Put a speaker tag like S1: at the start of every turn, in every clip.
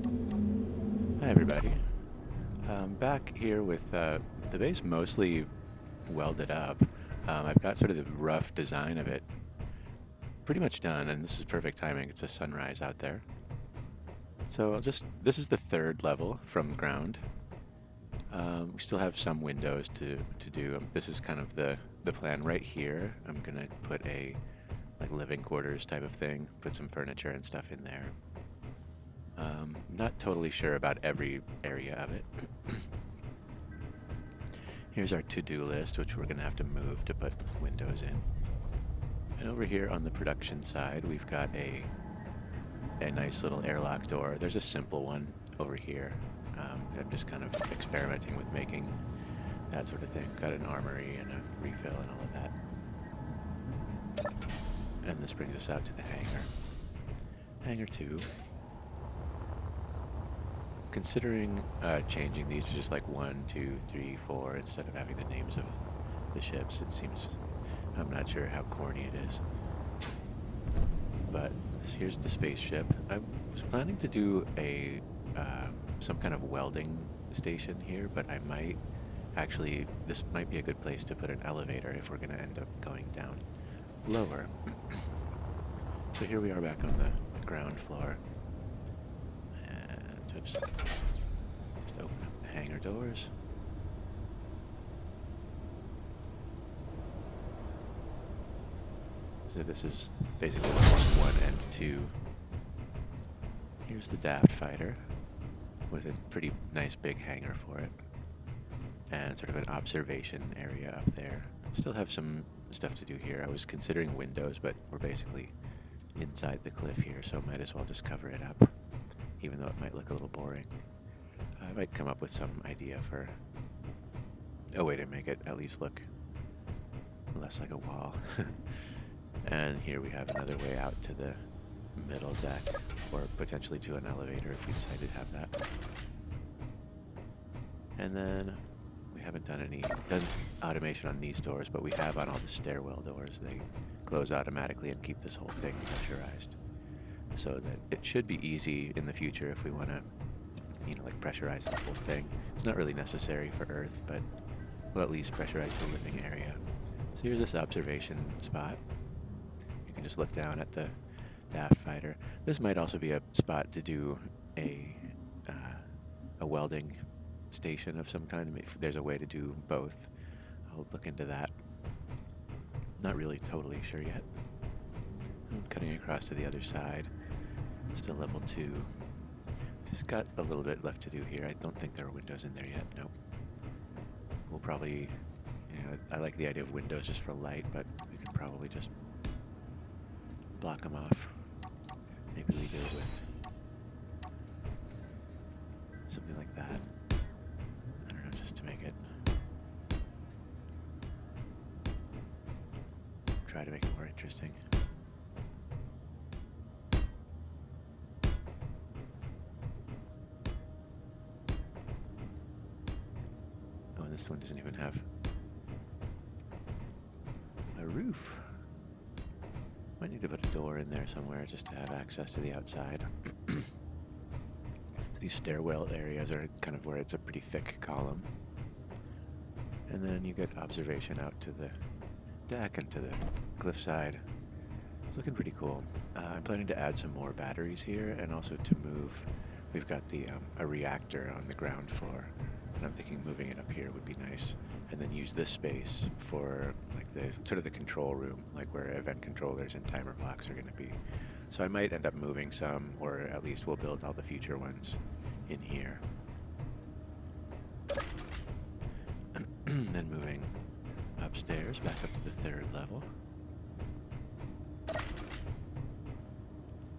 S1: Hi everybody. Back here with the base mostly welded up. I've got sort of the rough design of it pretty much done, and this is perfect timing. It's a sunrise out there. So this is the third level from ground. We still have some windows to do. This is kind of the plan right here. I'm gonna put a like living quarters type of thing, put some furniture and stuff in there. Not totally sure about every area of it. Here's our to-do list, which we're going to have to move to put windows in. And over here on the production side, we've got a nice little airlock door. There's a simple one over here. I'm just kind of experimenting with making that sort of thing. Got an armory and a refill and all of that. And this brings us out to the hangar. Hangar 2. Considering changing these to just like 1, 2, 3, 4 instead of having the names of the ships, it seems, I'm not sure how corny it is. But here's the spaceship. I was planning to do a some kind of welding station here, but I might actually, this might be a good place to put an elevator if we're going to end up going down lower. So here we are back on the ground floor. Just open up the hangar doors. So this is basically 1 and 2. Here's the DAFT fighter with a pretty nice big hangar for it. And sort of an observation area up there. Still have some stuff to do here. I was considering windows, but we're basically inside the cliff here, so might as well just cover it up, even though it might look a little boring. I might come up with some idea for a way to make it at least look less like a wall. And here we have another way out to the middle deck, or potentially to an elevator if we decide to have that. And then we haven't done automation on these doors, but we have on all the stairwell doors. They close automatically and keep this whole thing pressurized, so that it should be easy in the future if we want to, like pressurize the whole thing. It's not really necessary for Earth, but we'll at least pressurize the living area. So here's this observation spot. You can just look down at the DAFT fighter. This might also be a spot to do a welding station of some kind. If there's a way to do both, I'll look into that. Not really totally sure yet. I'm cutting across to the other side. Still level 2. Just got a little bit left to do here. I don't think there are windows in there yet. Nope. We'll probably, I like the idea of windows just for light, but we could probably just block them off. Maybe we do it with something like that. I don't know, just to make it, try to make it more interesting. This one doesn't even have a roof. Might need to put a door in there somewhere just to have access to the outside. These stairwell areas are kind of where it's a pretty thick column. And then you get observation out to the deck and to the cliffside. It's looking pretty cool. I'm planning to add some more batteries here, and also to move. We've got a reactor on the ground floor. And I'm thinking moving it up here would be nice, and then use this space for like the sort of the control room, like where event controllers and timer blocks are going to be. So I might end up moving some, or at least we'll build all the future ones in here. Then moving upstairs, back up to the 3rd level.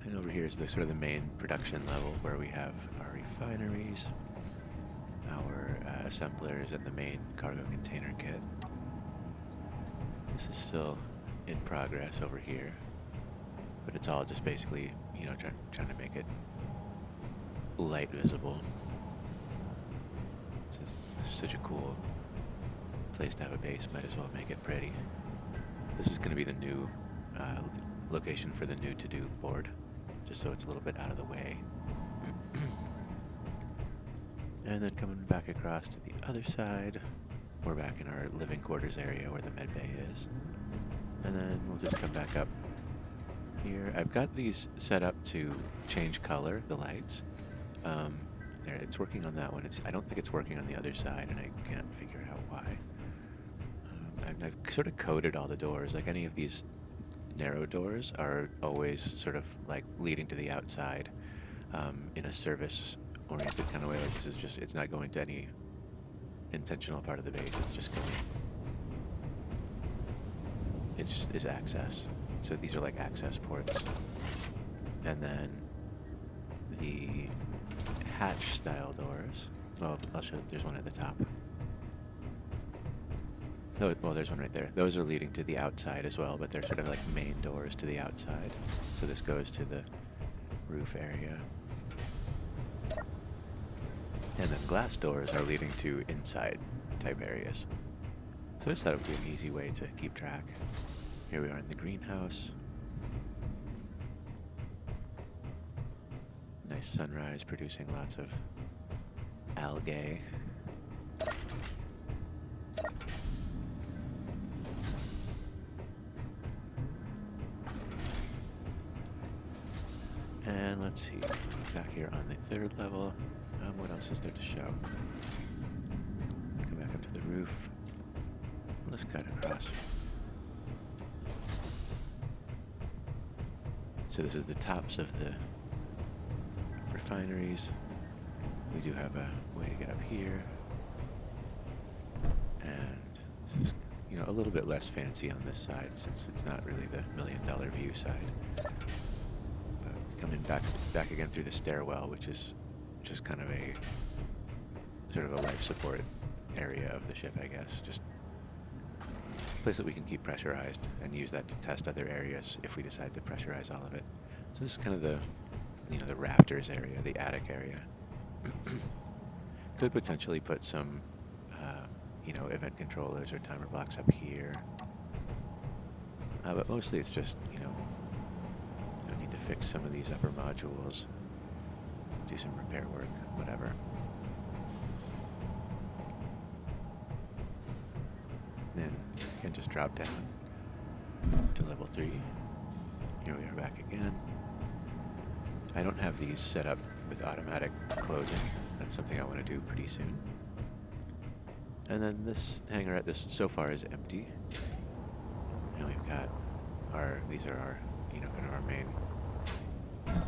S1: And over here is the sort of the main production level where we have our refineries, our assemblers, and the main cargo container kit. This is still in progress over here, but it's all just basically, trying to make it light visible. This is such a cool place to have a base, might as well make it pretty. This is going to be the new location for the new to-do board, just so it's a little bit out of the way. And then coming back across to the other side, we're back in our living quarters area where the med bay is. And then we'll just come back up here. I've got these set up to change color, the lights. There, it's working on that one. I don't think it's working on the other side, and I can't figure out why. I've sort of coded all the doors. Like any of these narrow doors are always sort of like leading to the outside in a service-oriented kind of way. Like this is just, it's not going to any intentional part of the base. It's just going, it just is access. So these are like access ports. And then the hatch style doors. Well, I'll show, there's one at the top. Oh, well, there's one right there. Those are leading to the outside as well, but they're sort of like main doors to the outside. So this goes to the roof area. And then glass doors are leading to inside type areas. So I just thought it would be an easy way to keep track. Here we are in the greenhouse. Nice sunrise producing lots of algae. And let's see, back here on the third level, what else is there to show? Come back up to the roof. Let's cut across. So this is the tops of the refineries. We do have a way to get up here. And this is, you know, a little bit less fancy on this side since it's not really the $1 million view side. But coming back again through the stairwell, which is just kind of a sort of a life support area of the ship, I guess. Just a place that we can keep pressurized and use that to test other areas if we decide to pressurize all of it. So this is kind of the, you know, the rafters area, the attic area. Could potentially put some, you know, event controllers or timer blocks up here. But mostly it's just, you know, I need to fix some of these upper modules, do some repair work, whatever. Then you can just drop down to level 3. Here we are back again. I don't have these set up with automatic closing. That's something I want to do pretty soon. And then this hangar at this so far is empty. And we've got these are our, you know, kind of our main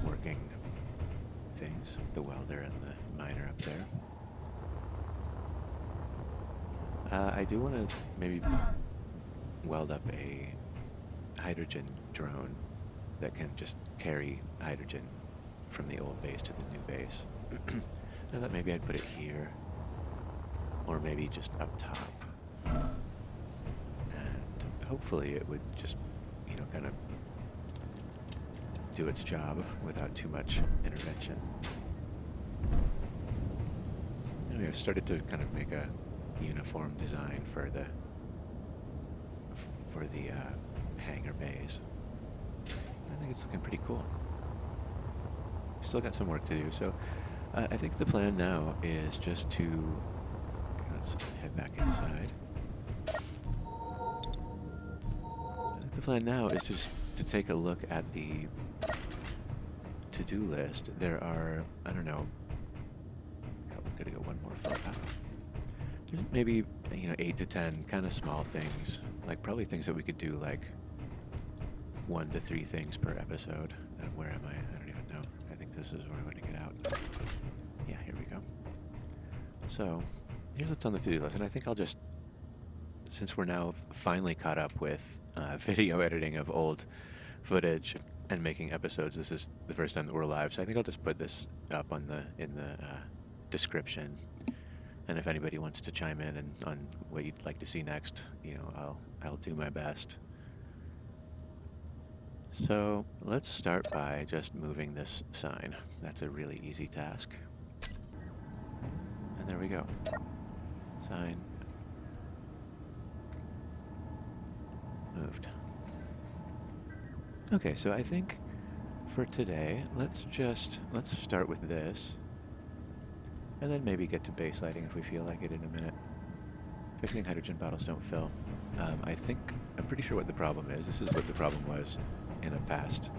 S1: working things. The welder and the miner up there. I do want to maybe weld up a hydrogen drone that can just carry hydrogen from the old base to the new base. I thought maybe I'd put it here, or maybe just up top. And hopefully it would just, you know, kind of do its job without too much intervention. And we have started to kind of make a uniform design for the hangar bays. I think it's looking pretty cool. Still got some work to do, so I think the plan now is just to, let's head back inside. I think the plan now is just to take a look at the to-do list. There are, I don't know, we're gonna go one more photo. There's maybe, you know, 8 to 10 kind of small things, like probably things that we could do like 1 to 3 things per episode. Where am I? I don't even know. I think this is where I'm going to get out. Yeah, here we go. So, here's what's on the to-do list. And I think I'll just, since we're now finally caught up with video editing of old footage and making episodes, this is the first time that we're live. So I think I'll just put this up on in the description. And if anybody wants to chime in and on what you'd like to see next, you know, I'll do my best. So let's start by just moving this sign. That's a really easy task. And there we go. Sign moved. Okay, so I think for today, let's start with this. And then maybe get to base lighting if we feel like it in a minute. Fixing hydrogen bottles don't fill. I'm pretty sure what the problem is. This is what the problem was in a past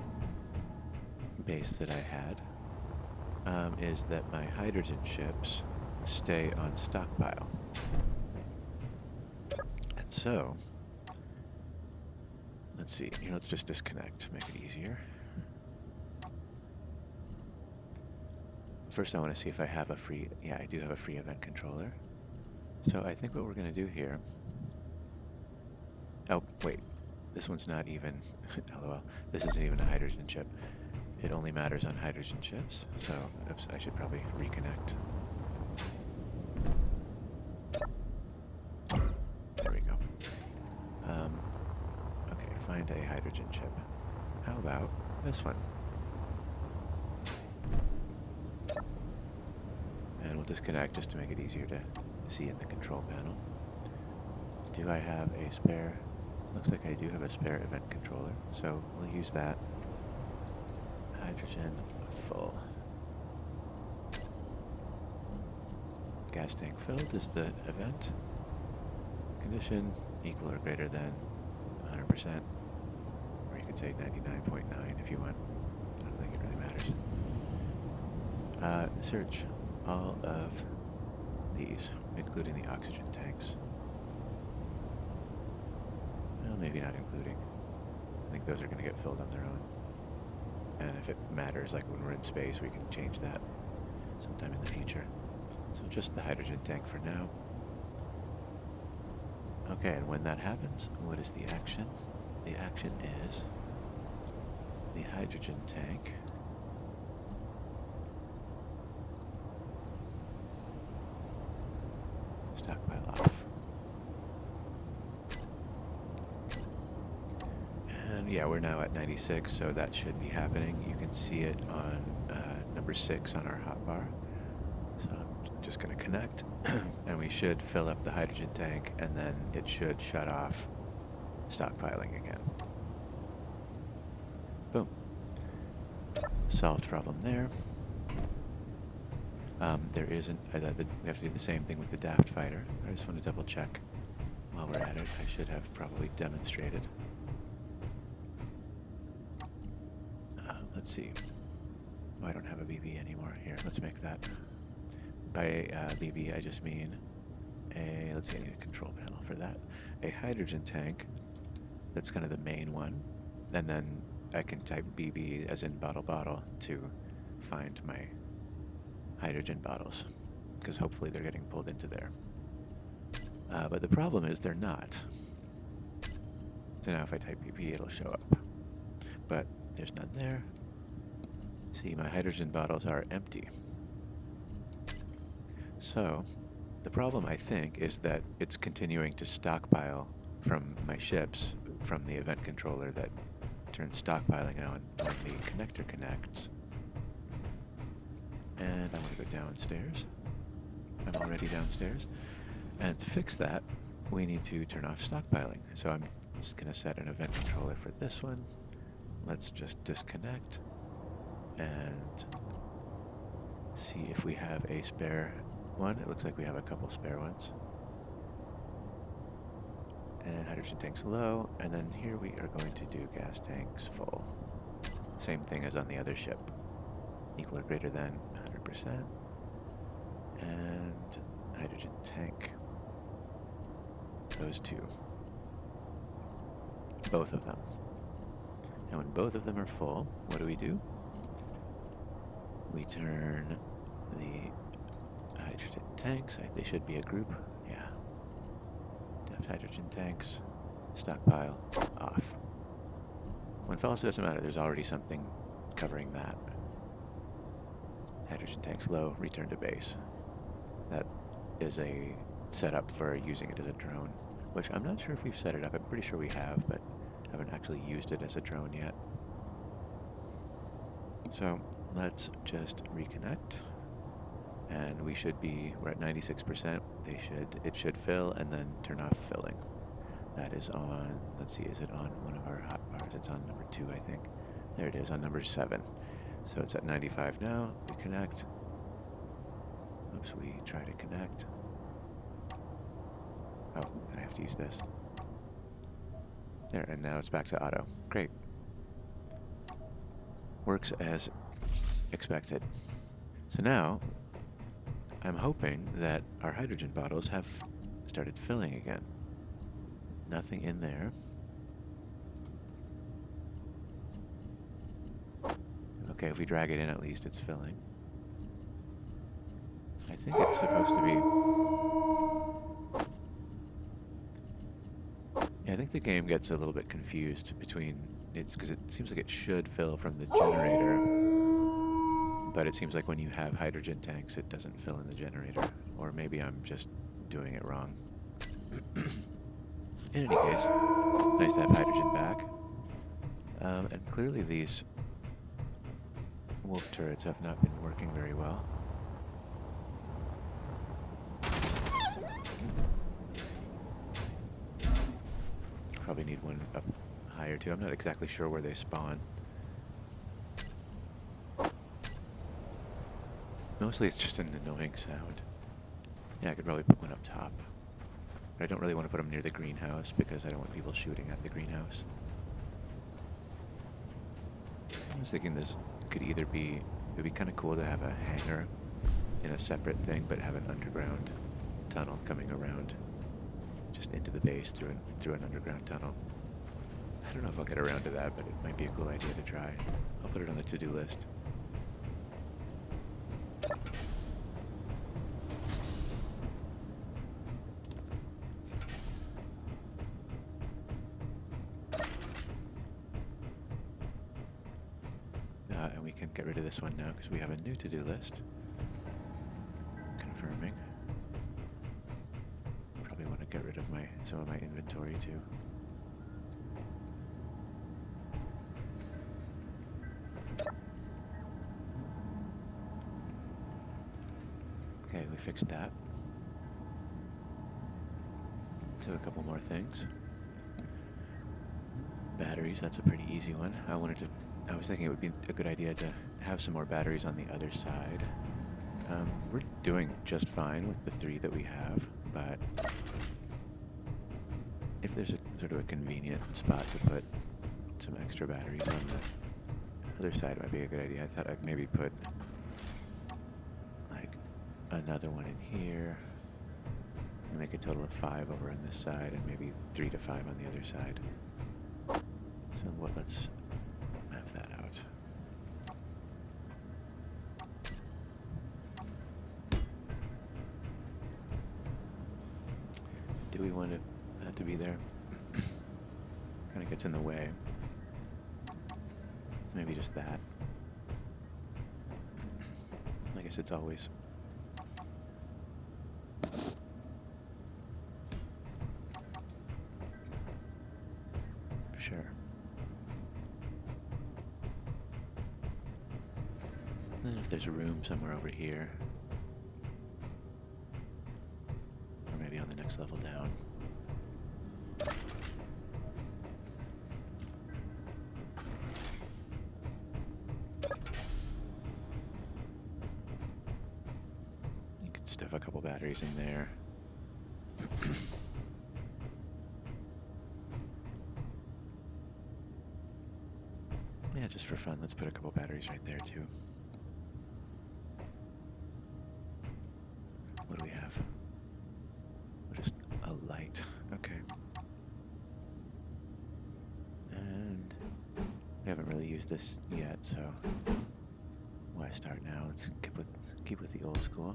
S1: base that I had, is that my hydrogen ships stay on stockpile. And so, let's see, here, let's just disconnect to make it easier. First I want to see if I have a free, yeah, I do have a free event controller. So I think what we're going to do here, oh, wait, this one's not even, lol, this isn't even a hydrogen chip. It only matters on hydrogen chips, so, oops, I should probably reconnect. There we go. Okay, find a hydrogen chip. How about this one? And we'll disconnect just to make it easier to see in the control panel. Do I have a spare? Looks like I do have a spare event controller, so we'll use that. Hydrogen full. Gas tank filled is the event. Condition equal or greater than 100%, or you could say 99.9 if you want. I don't think it really matters. Search all of these, including the oxygen tanks. Well, maybe not including. I think those are going to get filled on their own. And if it matters, like when we're in space, we can change that sometime in the future. So just the hydrogen tank for now. Okay, and when that happens, what is the action? The action is the hydrogen tank stockpile off. And yeah, we're now at 96, so that should be happening. You can see it on number 6 on our hotbar. So I'm just going to connect, and we should fill up the hydrogen tank, and then it should shut off stockpiling again. Boom. Solved problem there. There isn't, we have to do the same thing with the DAFT fighter. I just want to double check while we're at it. I should have probably demonstrated. Let's see. Oh, I don't have a BB anymore. Here, let's make that. By BB, I just mean let's see, I need a control panel for that. A hydrogen tank, that's kind of the main one. And then I can type BB as in bottle to find my hydrogen bottles, because hopefully they're getting pulled into there. But the problem is they're not. So now if I type BB, it'll show up. But there's none there. See, my hydrogen bottles are empty. So the problem, I think, is that it's continuing to stockpile from my ships, from the event controller that turns stockpiling on when the connector connects. And I'm going to go downstairs. I'm already downstairs. And to fix that, we need to turn off stockpiling. So I'm just going to set an event controller for this one. Let's just disconnect and see if we have a spare one. It looks like we have a couple spare ones. And hydrogen tanks low. And then here we are going to do gas tanks full. Same thing as on the other ship. Equal or greater than 100%. And hydrogen tank. Those two. Both of them. And when both of them are full, what do? We turn the hydrogen tanks. They should be a group. Yeah. Hydrogen tanks. Stockpile. Off. When false, it doesn't matter. There's already something covering that. Hydrogen tanks low, return to base. That is a setup for using it as a drone, which I'm not sure if we've set it up. I'm pretty sure we have, but haven't actually used it as a drone yet. So let's just reconnect, and we're at 96%. It should fill and then turn off filling. That is on, let's see, is it on one of our hotbars? It's on number 2, I think. There it is, on number 7. So it's at 95 now. Reconnect. Oops, we try to connect. Oh, I have to use this. There, and now it's back to auto. Great. Works as expected. So now, I'm hoping that our hydrogen bottles have started filling again. Nothing in there. Okay, if we drag it in, at least it's filling. I think it's supposed to be... Yeah, I think the game gets a little bit confused between... because it seems like it should fill from the generator, but it seems like when you have hydrogen tanks, it doesn't fill in the generator. Or maybe I'm just doing it wrong. In any case, nice to have hydrogen back. And clearly these wolf turrets have not been working very well. Probably need one up higher too. I'm not exactly sure where they spawn. Mostly it's just an annoying sound. Yeah, I could probably put one up top. But I don't really want to put them near the greenhouse because I don't want people shooting at the greenhouse. I was thinking this could either be, it would be kind of cool to have a hangar in a separate thing, but have an underground tunnel coming around just into the base through an underground tunnel. I don't know if I'll get around to that, but it might be a cool idea to try. I'll put it on the to-do list. And we can get rid of this one now because we have a new to-do list. Confirming. Probably want to get rid of some of my inventory too. Okay, we fixed that. So a couple more things. Batteries, that's a pretty easy one. I was thinking it would be a good idea to have some more batteries on the other side. We're doing just fine with the 3 that we have, but if there's a sort of a convenient spot to put some extra batteries on the other side, might be a good idea. I thought I'd maybe put like another one in here and make a total of 5 over on this side, and maybe 3 to 5 on the other side. So let's map that out. Do we want that to be there? Kind of gets in the way. So maybe just that. I guess it's always... Sure. And then if there's a room somewhere over here, or maybe on the next level down. You could stuff a couple batteries in there. Yeah, just for fun, let's put a couple batteries right there too. What do we have? Just a light. Okay. And we haven't really used this yet, so why start now? Let's keep with the old school.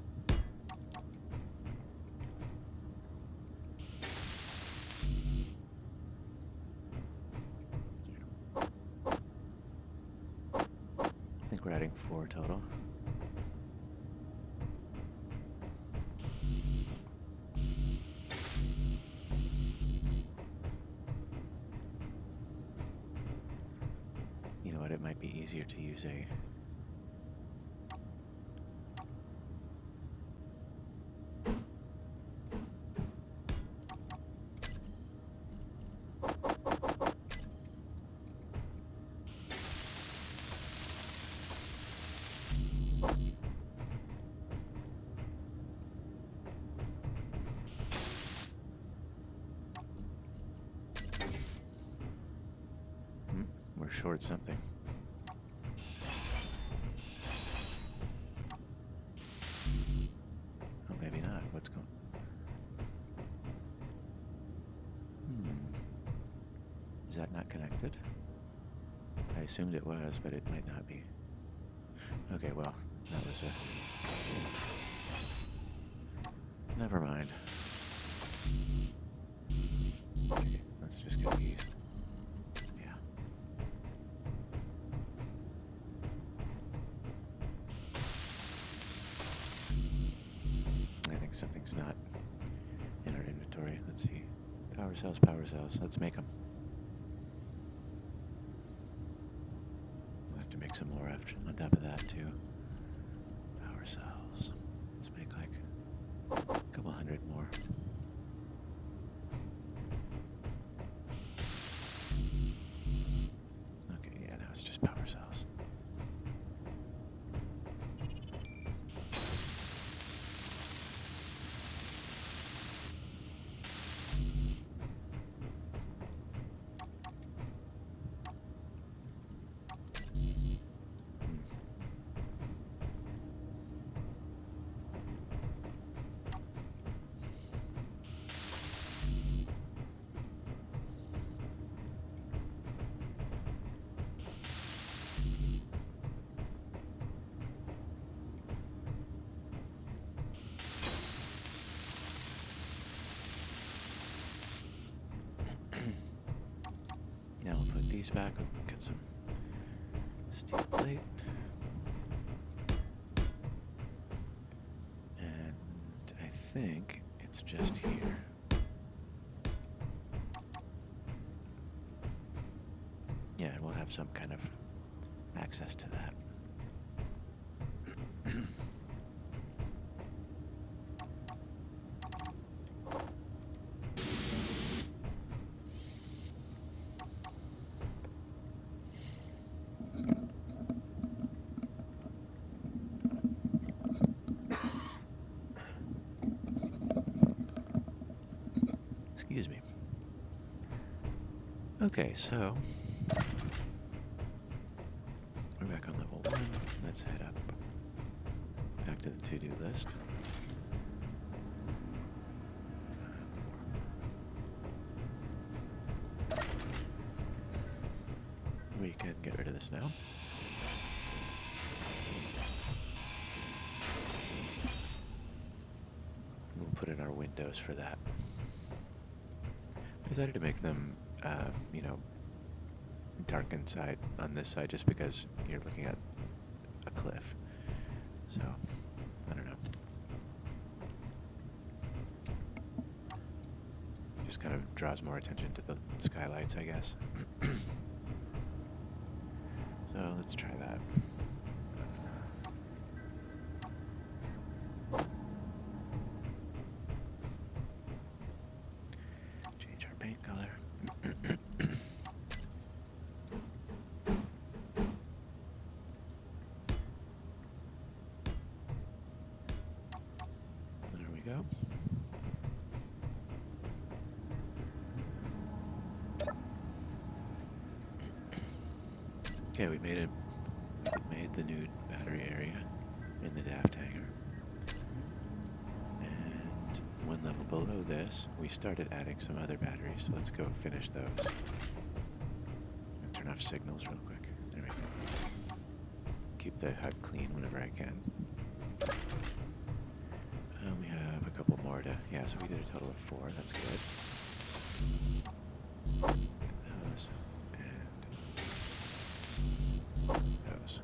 S1: I think we're adding 4 total. You know what, it might be easier to use a short something. Oh, maybe not. What's going? Is that not connected? I assumed it was, but it might not be. Okay, well, that was a... Never mind. Okay, let's just get these. Yeah. I think something's not in our inventory. Let's see. Power cells, power cells. Let's make them. We'll have to make some more after, on top of that, too. Power cells. Let's make like a couple hundred more. Okay, yeah, now it's just power cells. Now we'll put these back. We'll get some steel plate. And I think it's just here. Yeah, and we'll have some kind of access to that. Excuse me. Okay, so we're back on level 1. Let's head up back to the to-do list. We can get rid of this now. We'll put in our windows for that. I decided to make them, you know, dark inside on this side just because you're looking at a cliff. So, I don't know. Just kind of draws more attention to the skylights, I guess. So, let's try that. Change our paint color. There we go. Okay, we made the new battery area in the DAFT hangar. And one level below this, we started adding some other batteries, so let's go finish those. Turn off signals real quick. There we go. Keep the HUD clean whenever I can. We have a couple more to... Yeah, so we did a total of 4. That's good. Those. And... those.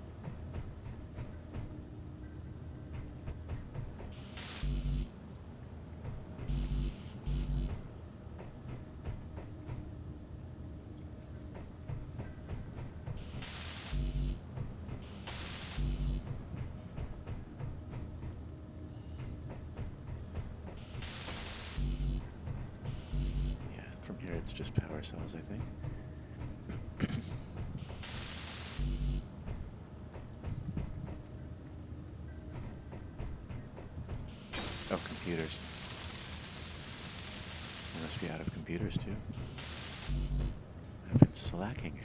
S1: Here it's just power cells, I think. Oh, computers. I must be out of computers too. I've been slacking.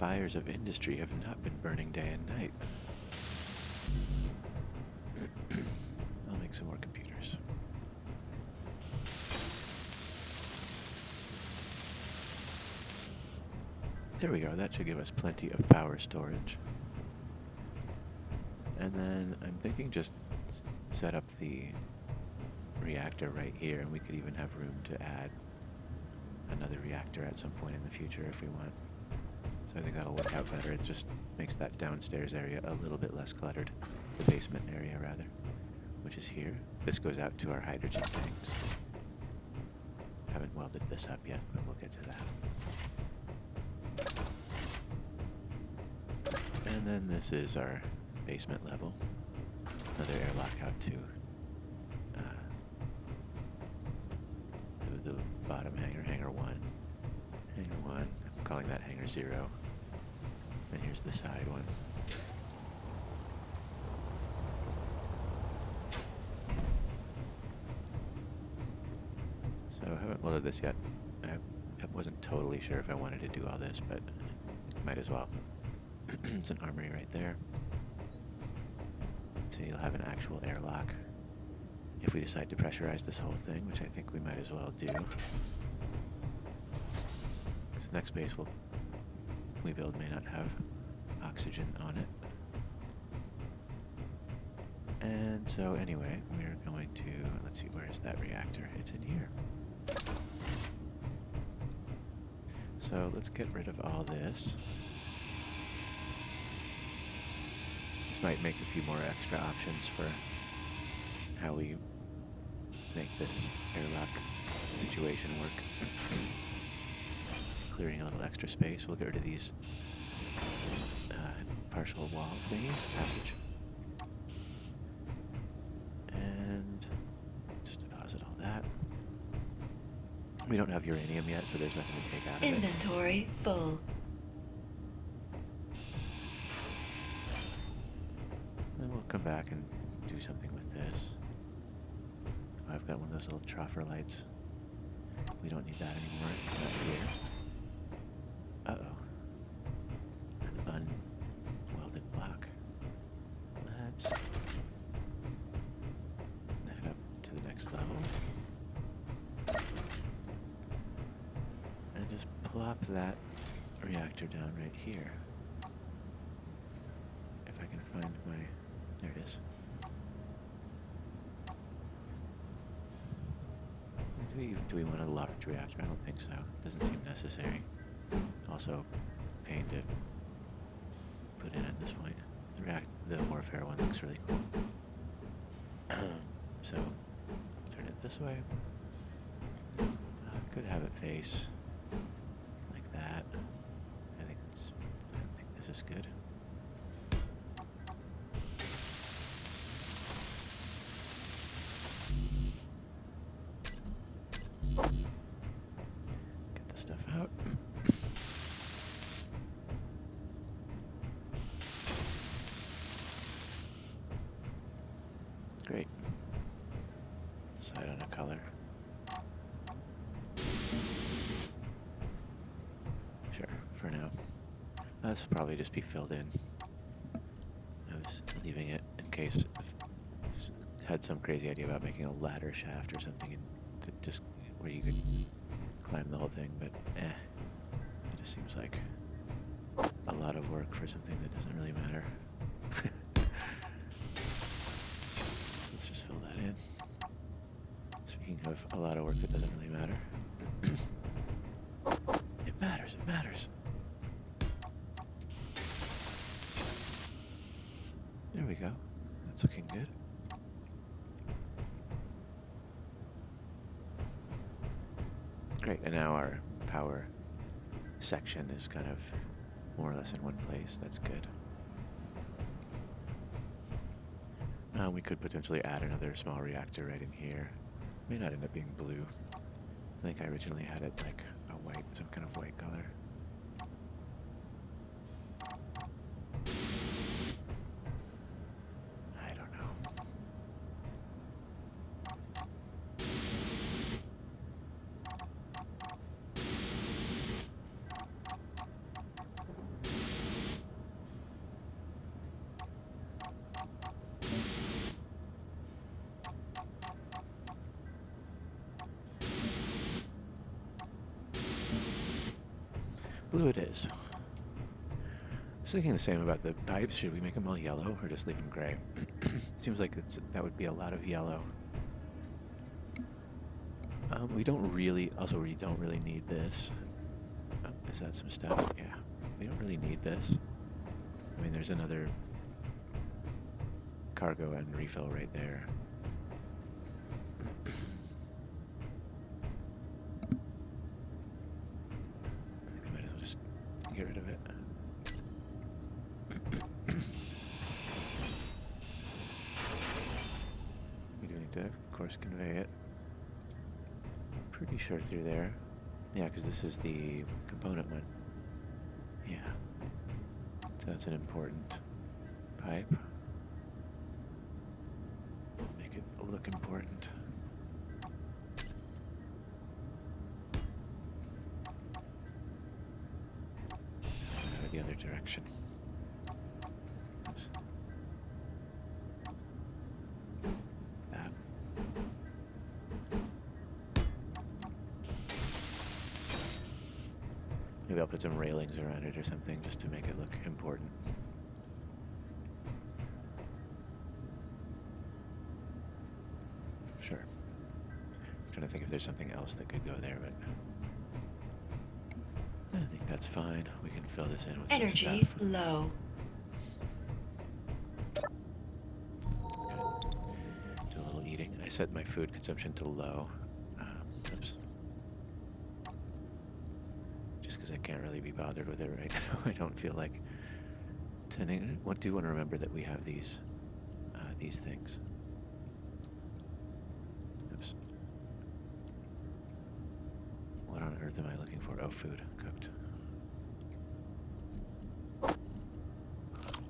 S1: fires of industry have not been burning day and night. I'll make some more computers. There we go, that should give us plenty of power storage. And then I'm thinking just set up the reactor right here, and we could even have room to add another reactor at some point in the future if we want. So I think that'll work out better. It just makes that downstairs area a little bit less cluttered. The basement area, rather, which is here. This goes out to our hydrogen tanks. Haven't welded this up yet, but we'll get to that. And then this is our basement level. Another airlock out to the bottom hangar, hangar 1. Hangar 1, I'm calling that hangar 0. And here's the side one. So I haven't welded this yet. I wasn't totally sure if I wanted to do all this, but might as well. It's an armory right there. So you'll have an actual airlock if we decide to pressurize this whole thing, which I think we might as well do. Because next base we build may not have oxygen on it. And so anyway, we're going to, let's see, where is that reactor? It's in here. So let's get rid of all this. This might make a few more extra options for how we make this airlock situation work. Clearing a little extra space. We'll get rid of these partial wall thingies, passage. And just deposit all that. We don't have uranium yet, so there's nothing to take out of it.
S2: Inventory full.
S1: Then we'll come back and do something with this. Oh, I've got one of those little troffer lights. We don't need that anymore. Not here. Uh-oh. An unwelded block. Let's head up to the next level. And just plop that reactor down right here. If I can find my... There it is. Do we want a large reactor? I don't think so. Doesn't seem necessary. Also, pain to put in at this point. The warfare one looks really cool. So, turn it this way. Could have it face like that. I think this is good. Get the stuff out. Great. Decide on a color. Sure, for now. This will probably just be filled in. I was leaving it in case I had some crazy idea about making a ladder shaft or something, and just where you could climb the whole thing, but it just seems like a lot of work for something that doesn't really matter. Let's just fill that in. Speaking of a lot of work that doesn't really matter. It matters, it matters. There we go. That's looking good. Great, and now our power section is kind of more or less in one place. That's good. We could potentially add another small reactor right in here. May not end up being blue. I think I originally had it like a white, some kind of white color. I don't know. Blue it is. I was thinking the same about the pipes. Should we make them all yellow or just leave them gray? Seems like that would be a lot of yellow. We don't really, also we don't really need this. Oh, is that some stuff? Yeah, we don't really need this. I mean, there's another cargo and refill right there. We might as well just get rid of it. We do need to, of course, convey it. Pretty sure through there. Yeah, because this is the component one. Yeah. So that's an important pipe. Make it look important. Go the other direction. Oops. That. Maybe I'll put some railings around it or something just to make it look important. Sure. I'm trying to think if there's something else that could go there, but I think that's fine. We can fill this in with
S2: energy
S1: some stuff.
S2: low.
S1: Okay. Do a little eating. I set my food consumption to low. Oops. Just because I can't really be bothered with it right now. I don't feel like tending. I do want to remember that we have these things. Oops. What on earth am I looking for? Oh, food. Cooked.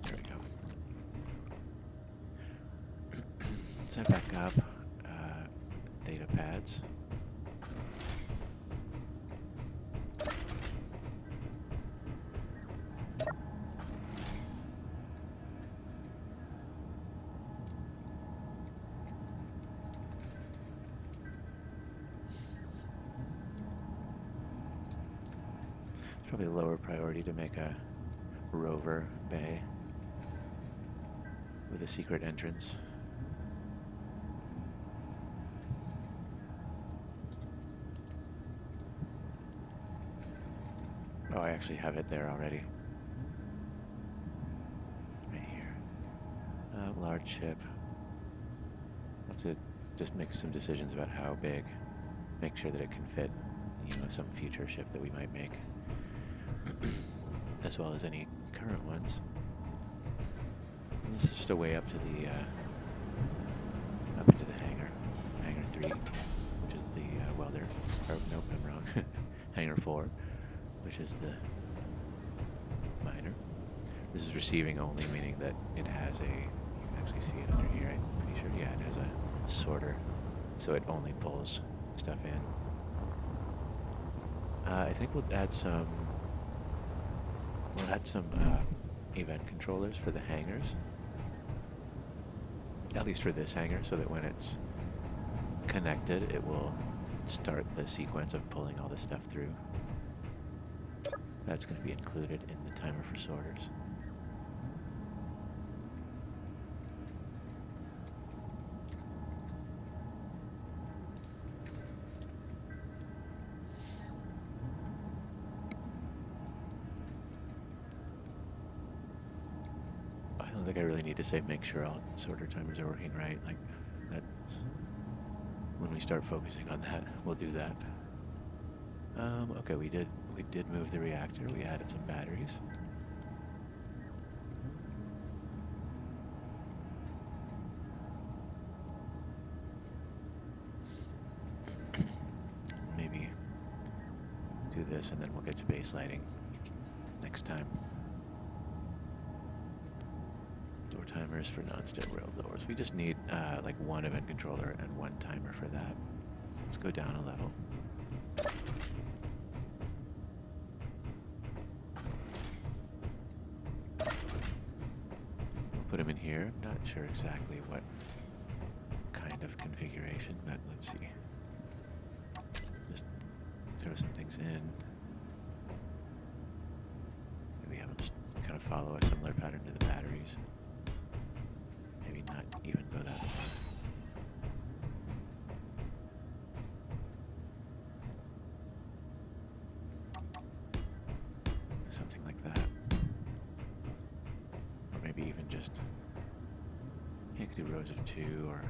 S1: There we go. Set back up. Data pads. Probably a lower priority to make a rover bay with a secret entrance. Oh, I actually have it there already. Right here. Large ship. I'll have to just make some decisions about how big. Make sure that it can fit, some future ship that we might make. As well as any current ones. And this is just a way up to the up into the hangar 3, which is the welder. Or nope, I'm wrong. Hangar 4, which is the miner. This is receiving only, meaning that it has a. You can actually see it under here. I'm pretty sure. Yeah, it has a sorter, so it only pulls stuff in. I think we'll add some. We'll add some event controllers for the hangars. At least for this hangar, so that when it's connected, it will start the sequence of pulling all this stuff through. That's going to be included in the timer for sorters. I don't think I really need to say make sure all sorter timers are working right. Like, that's when we start focusing on that, we'll do that. Okay, we did move the reactor. We added some batteries. Maybe do this, and then we'll get to base lighting next time. Door timers for non-stair rail doors. We just need like one event controller and one timer for that. Let's go down a level. We'll put them in here. I'm not sure exactly what kind of configuration, but let's see. Just throw some things in. follow a similar pattern to the batteries. Maybe not even go that far. Something like that. Or maybe even just, you could do rows of 2, or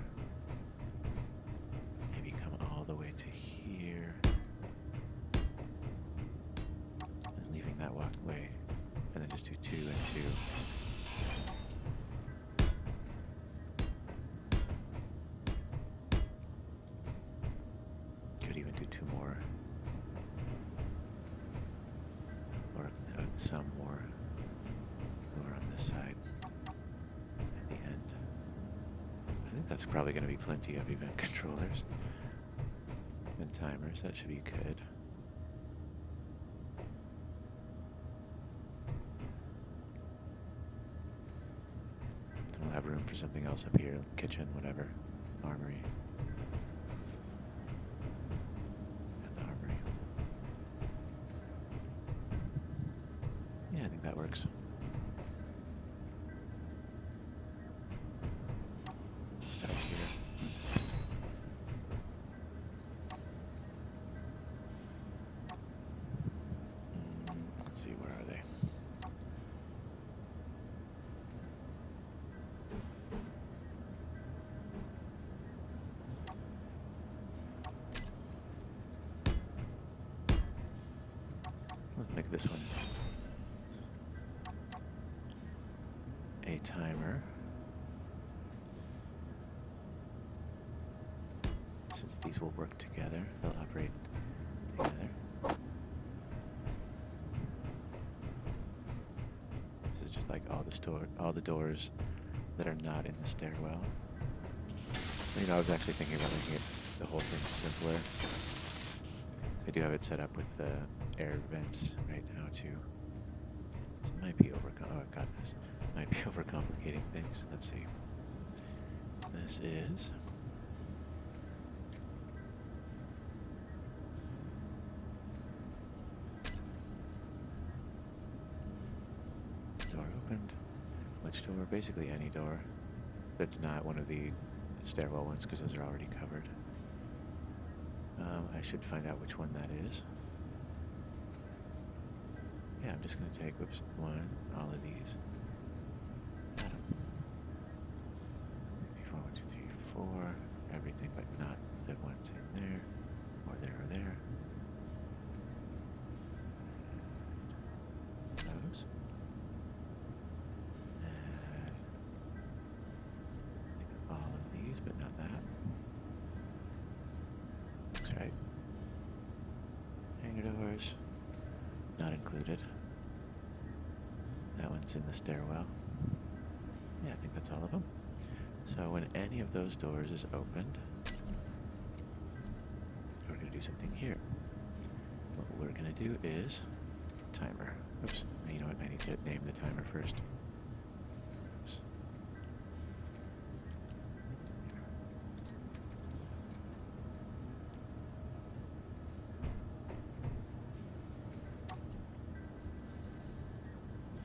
S1: maybe come all the way to here, and leaving that walkway, and then just do 2 and 2. Could even do 2 more, or some more over on this side at the end. I think that's probably going to be plenty of event controllers and timers. That should be good. Then we'll have room for something else up here, kitchen, whatever, armory. And the armory. Yeah, I think that works. Start here. Let's see, where are they? Let's make this one a timer. Since these will work together, they'll operate together. This is just like all the doors that are not in the stairwell. You know, I was actually thinking about making it the whole thing simpler. So I do have it set up with the air vents right now too. This might be might be overcomplicating things. Let's see. This is door opened. Which door? Basically any door that's not one of the stairwell ones, because those are already covered. I should find out which one that is. Yeah, I'm just going to take, all of these. Add 'em. 4, 1, 2, 3, 4. Everything, but not the ones in there, or there, or there. Those. Add all of these, but not that. Looks right. Hangar doors. Not included. That one's in the stairwell. Yeah, I think that's all of them. So when any of those doors is opened, we're going to do something here. What we're going to do is timer. Oops. You know what? I need to name the timer first. Oops.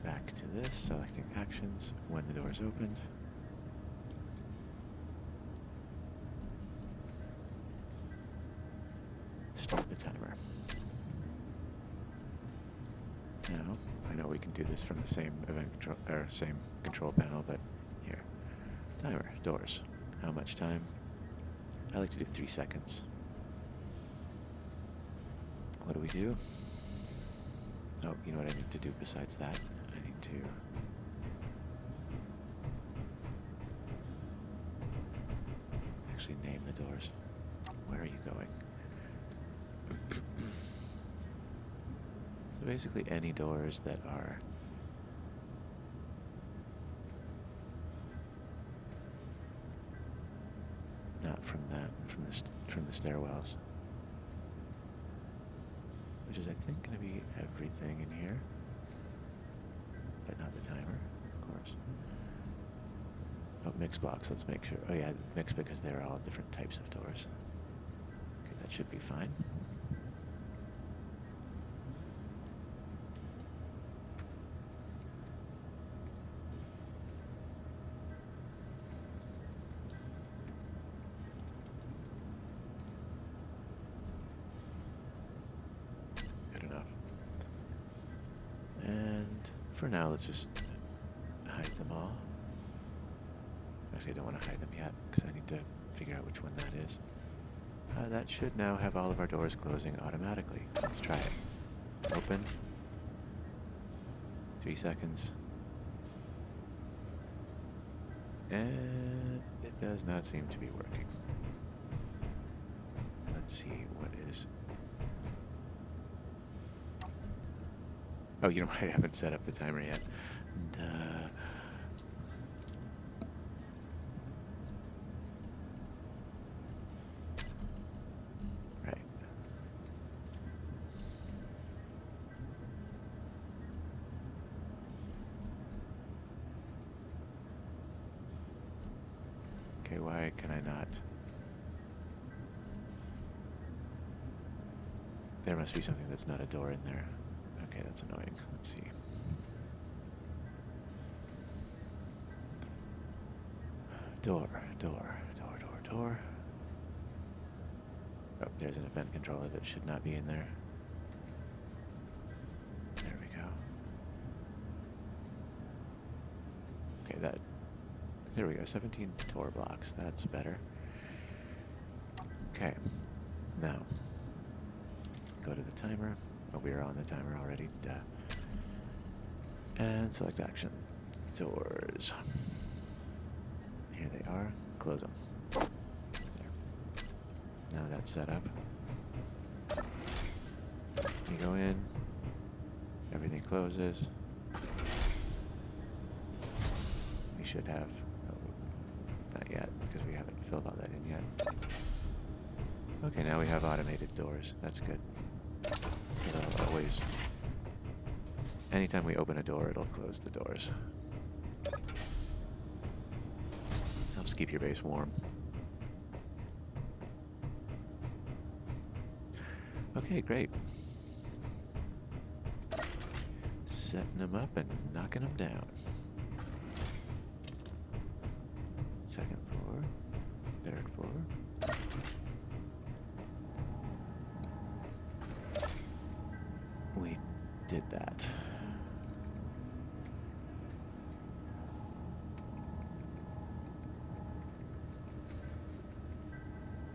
S1: Back to this, selecting actions when the door is opened. Start the timer. Now, I know we can do this from the same event control, or same control panel, but here. Timer, doors. How much time? I like to do 3 seconds. What do we do? Oh, you know what I need to do besides that? I need to actually name the doors. Where are you going? So basically any doors that are not from the stairwells, which is I think going to be everything in here, but not the timer, of course. Oh, mix blocks. Let's make sure. Oh yeah, mix because they're all different types of doors. Okay, that should be fine. For now, let's just hide them all. Actually, I don't want to hide them yet, because I need to figure out which one that is. That should now have all of our doors closing automatically. Let's try it. Open. 3 seconds. And it does not seem to be working. Let's see what is... Oh, you know, I haven't set up the timer yet. Right. Okay, why can I not? There must be something that's not a door in there. Okay, that's annoying. Let's see. Door. Oh, there's an event controller that should not be in there. There we go. Okay, there we go, 17 door blocks. That's better. Okay, now, go to the timer. Oh, we are on the timer already. Duh. And select action. Doors. Here they are. Close them. There. Now that's set up. You go in. Everything closes. We should have... Oh, not yet, because we haven't filled all that in yet. Okay, now we have automated doors. That's good. It'll always... Anytime we open a door, it'll close the doors. Helps keep your base warm. Okay, great. Setting them up and knocking them down. Second floor. Third floor. We did that.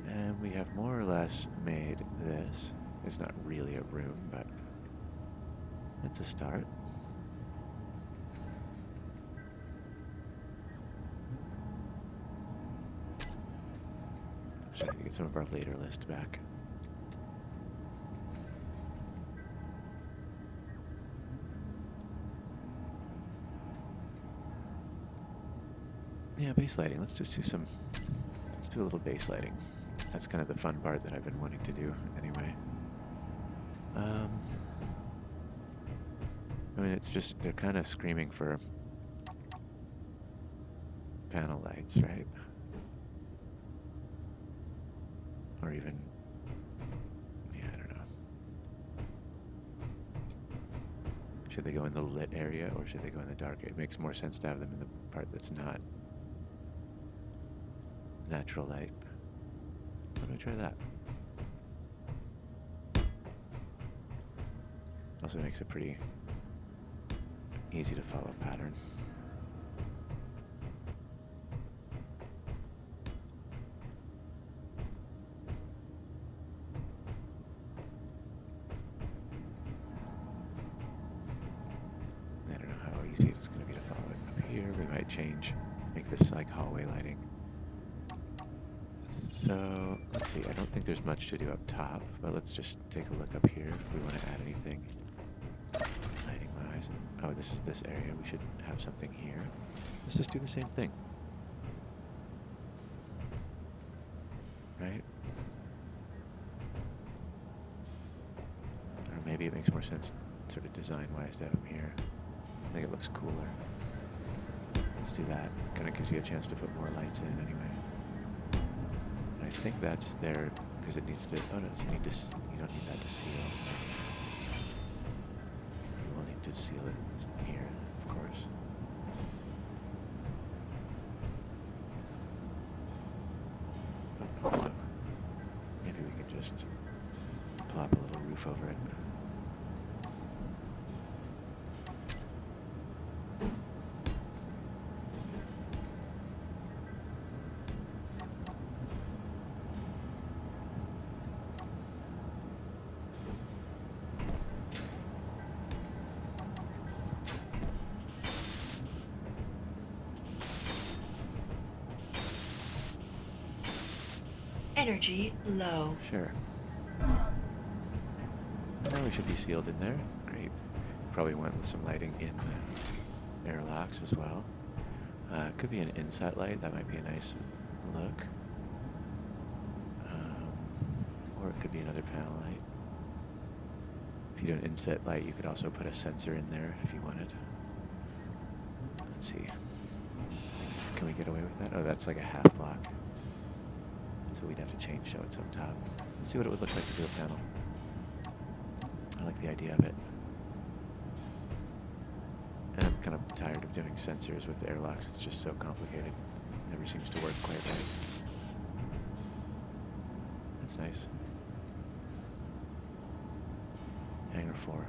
S1: And we have more or less made this. It's not really a room, but it's a start. I'm trying to get some of our later list back. Yeah, base lighting. Let's do a little base lighting. That's kind of the fun part that I've been wanting to do anyway. I mean, it's just, they're kind of screaming for panel lights, right? Or even, yeah, I don't know. Should they go in the lit area or should they go in the dark area? It makes more sense to have them in the part that's not natural light. Let me try that. Also makes a pretty easy to follow pattern. I don't know how easy it's going to be to follow it up here. We might make this like hallway lighting. So, let's see, I don't think there's much to do up top, but let's just take a look up here if we want to add anything lighting-wise. Oh, this is this area. We should have something here. Let's just do the same thing. Right? Or maybe it makes more sense sort of design-wise to have them here. I think it looks cooler. Let's do that. Kind of gives you a chance to put more lights in anyway. I think that's there because it needs to. Oh no, you don't need that to seal. You will need to seal it here, of course. Oh, maybe we can just plop a little roof over it.
S2: Energy low.
S1: Sure. Now we should be sealed in there. Great. Probably went with some lighting in the airlocks as well. Could be an inset light. That might be a nice look. Or it could be another panel light. If you do an inset light, you could also put a sensor in there if you wanted. Let's see. Can we get away with that? Oh, that's like a half block. So we'd have to change so it's up top. Let's see what it would look like to do a panel. I like the idea of it. And I'm kind of tired of doing sensors with airlocks. It's just so complicated. Never seems to work quite right. That's nice. Hangar 4.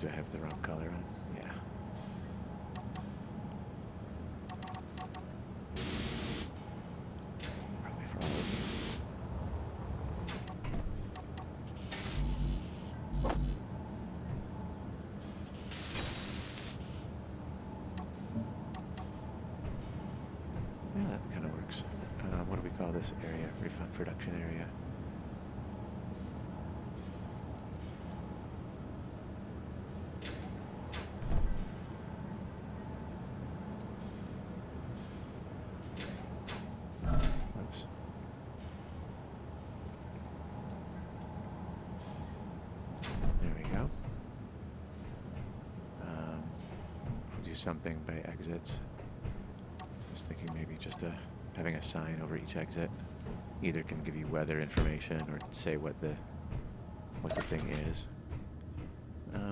S1: Do I have the wrong color on? Yeah. Probably for all of these. Yeah, that kind of works. What do we call this area? Refund production area. Something by exits. Just thinking maybe just having a sign over each exit either can give you weather information or say what the thing is.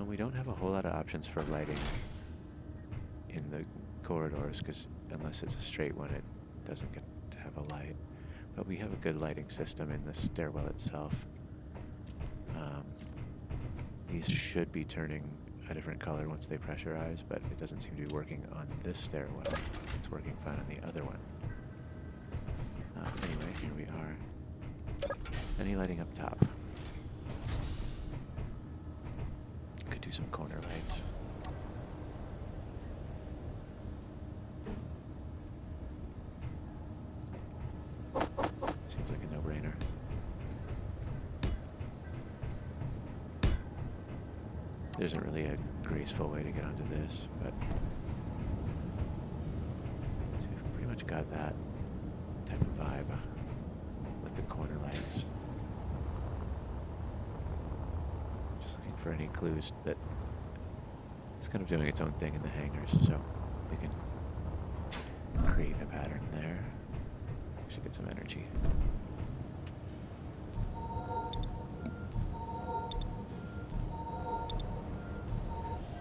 S1: We don't have a whole lot of options for lighting in the corridors because unless it's a straight one, it doesn't get to have a light. But we have a good lighting system in the stairwell itself. These should be turning a different color once they pressurize, but it doesn't seem to be working on this stairwell. It's working fine on the other one. Anyway, here we are. Any lighting up top? Could do some corner lights. Seems like a no-brainer. There isn't really a graceful way to get onto this, but we've pretty much got that type of vibe with the corner lights. Just looking for any clues that it's kind of doing its own thing in the hangars, so we can create a pattern there. Should get some energy.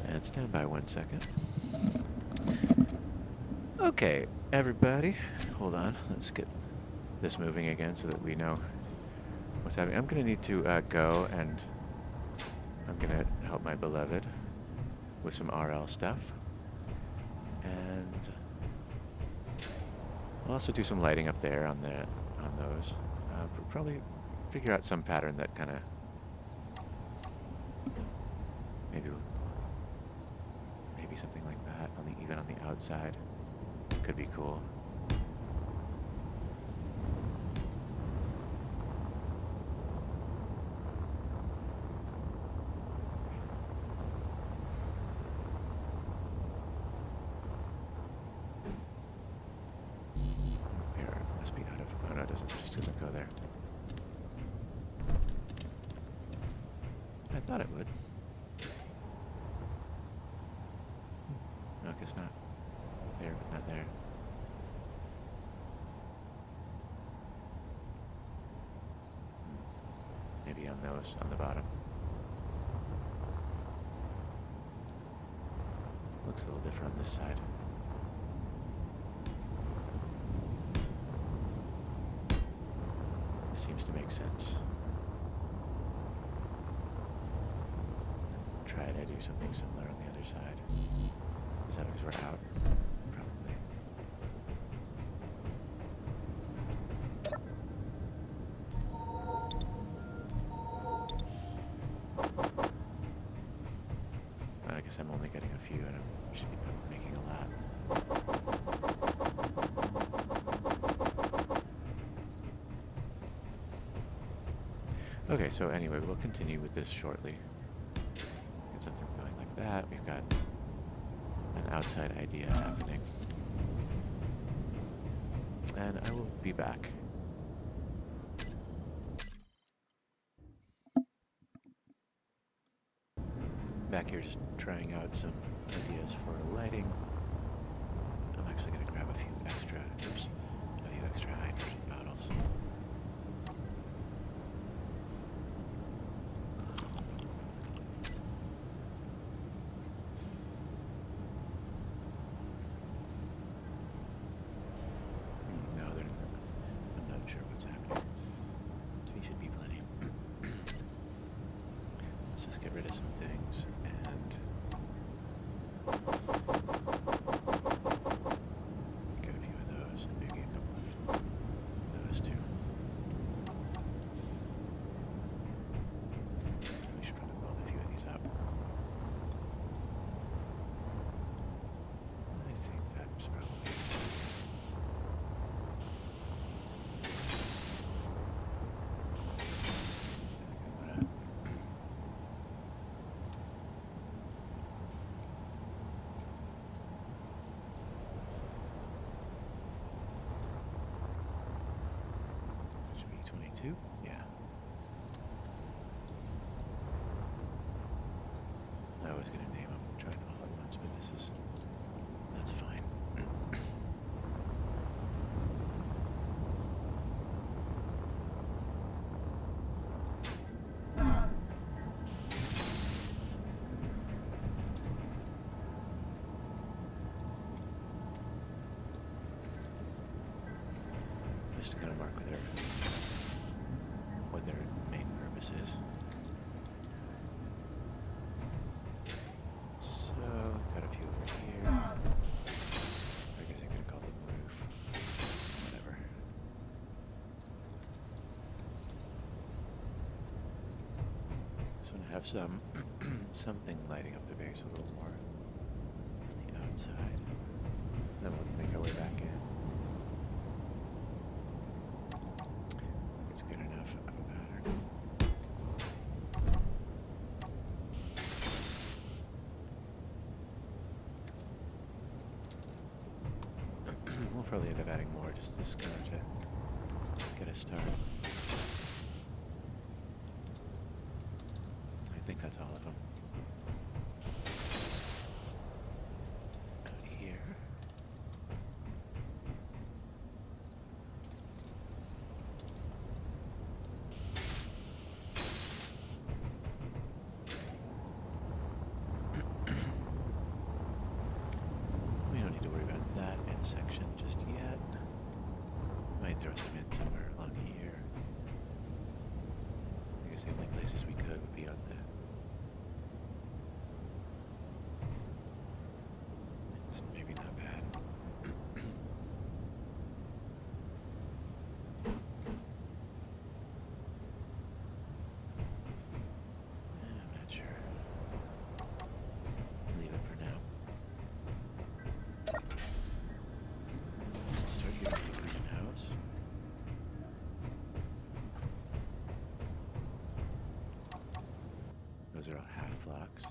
S1: And stand by 1 second. Okay, everybody, hold on. Let's get this moving again so that we know what's happening. I'm going to need to go, and I'm going to help my beloved with some RL stuff. And I'll also do some lighting up there on those. We'll probably figure out some pattern that kind of maybe something like that even on the outside could be cool. Here, must be out of. Oh no, it just doesn't go there. I thought it would. No, I guess not. There, but not there. Maybe on those, on the bottom. Looks a little different on this side. This seems to make sense. Try to do something similar on the other side. Is that because we're out? Probably. guess I'm only getting a few, and I should be making a lot. Okay, so anyway, we'll continue with this shortly. Get something going like that. We've got an outside idea happening. And I will be back. Back here just trying out some ideas for lighting. I'm actually going to grab a few extra hydrogen bottles. No, I'm not sure what's happening. We should be plenty. Let's just get rid of some things and get a few of those and maybe a couple of those too. We should probably weld a few of these up. I think that's probably it. Yeah. I was going to name them, try it all at once, but that's fine. Just kind of mark what their main purpose is. So, got a few over here. I guess I could call them roof. Whatever. Just want to have something lighting up the base a little more on the outside. Then we'll make our way back in. It's good enough of a pattern. We'll probably end up adding more, just this kind of to get us started. I think that's all of them. Out here. We don't need to worry about that section just yet. Might throw some in somewhere along here. I guess the only places we could would be on it's maybe not bad. I'm not sure. Leave it for now. Let's start here with the greenhouse. Those are all half flocks.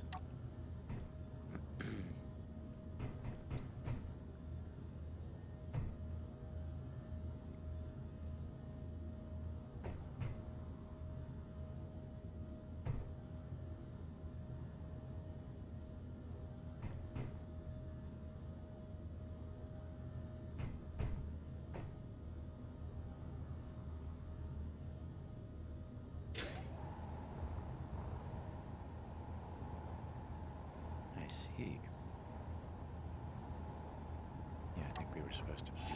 S1: I see. Yeah, I think we were supposed to do that.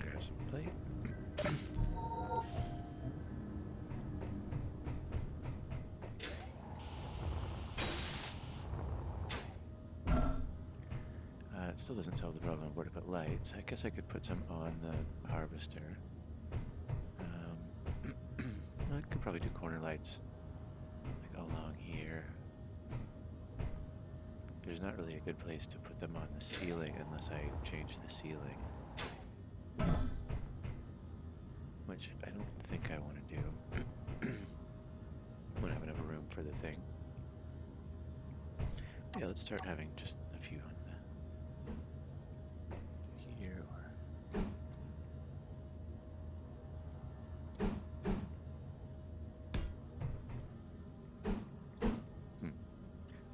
S1: Grab some plate. still doesn't solve the problem of where to put lights. I guess I could put some on the harvester. I could probably do corner lights like along here. There's not really a good place to put them on the ceiling unless I change the ceiling, which I don't think I want to do. I won't have enough room for the thing. Yeah, let's start having just a few on the here or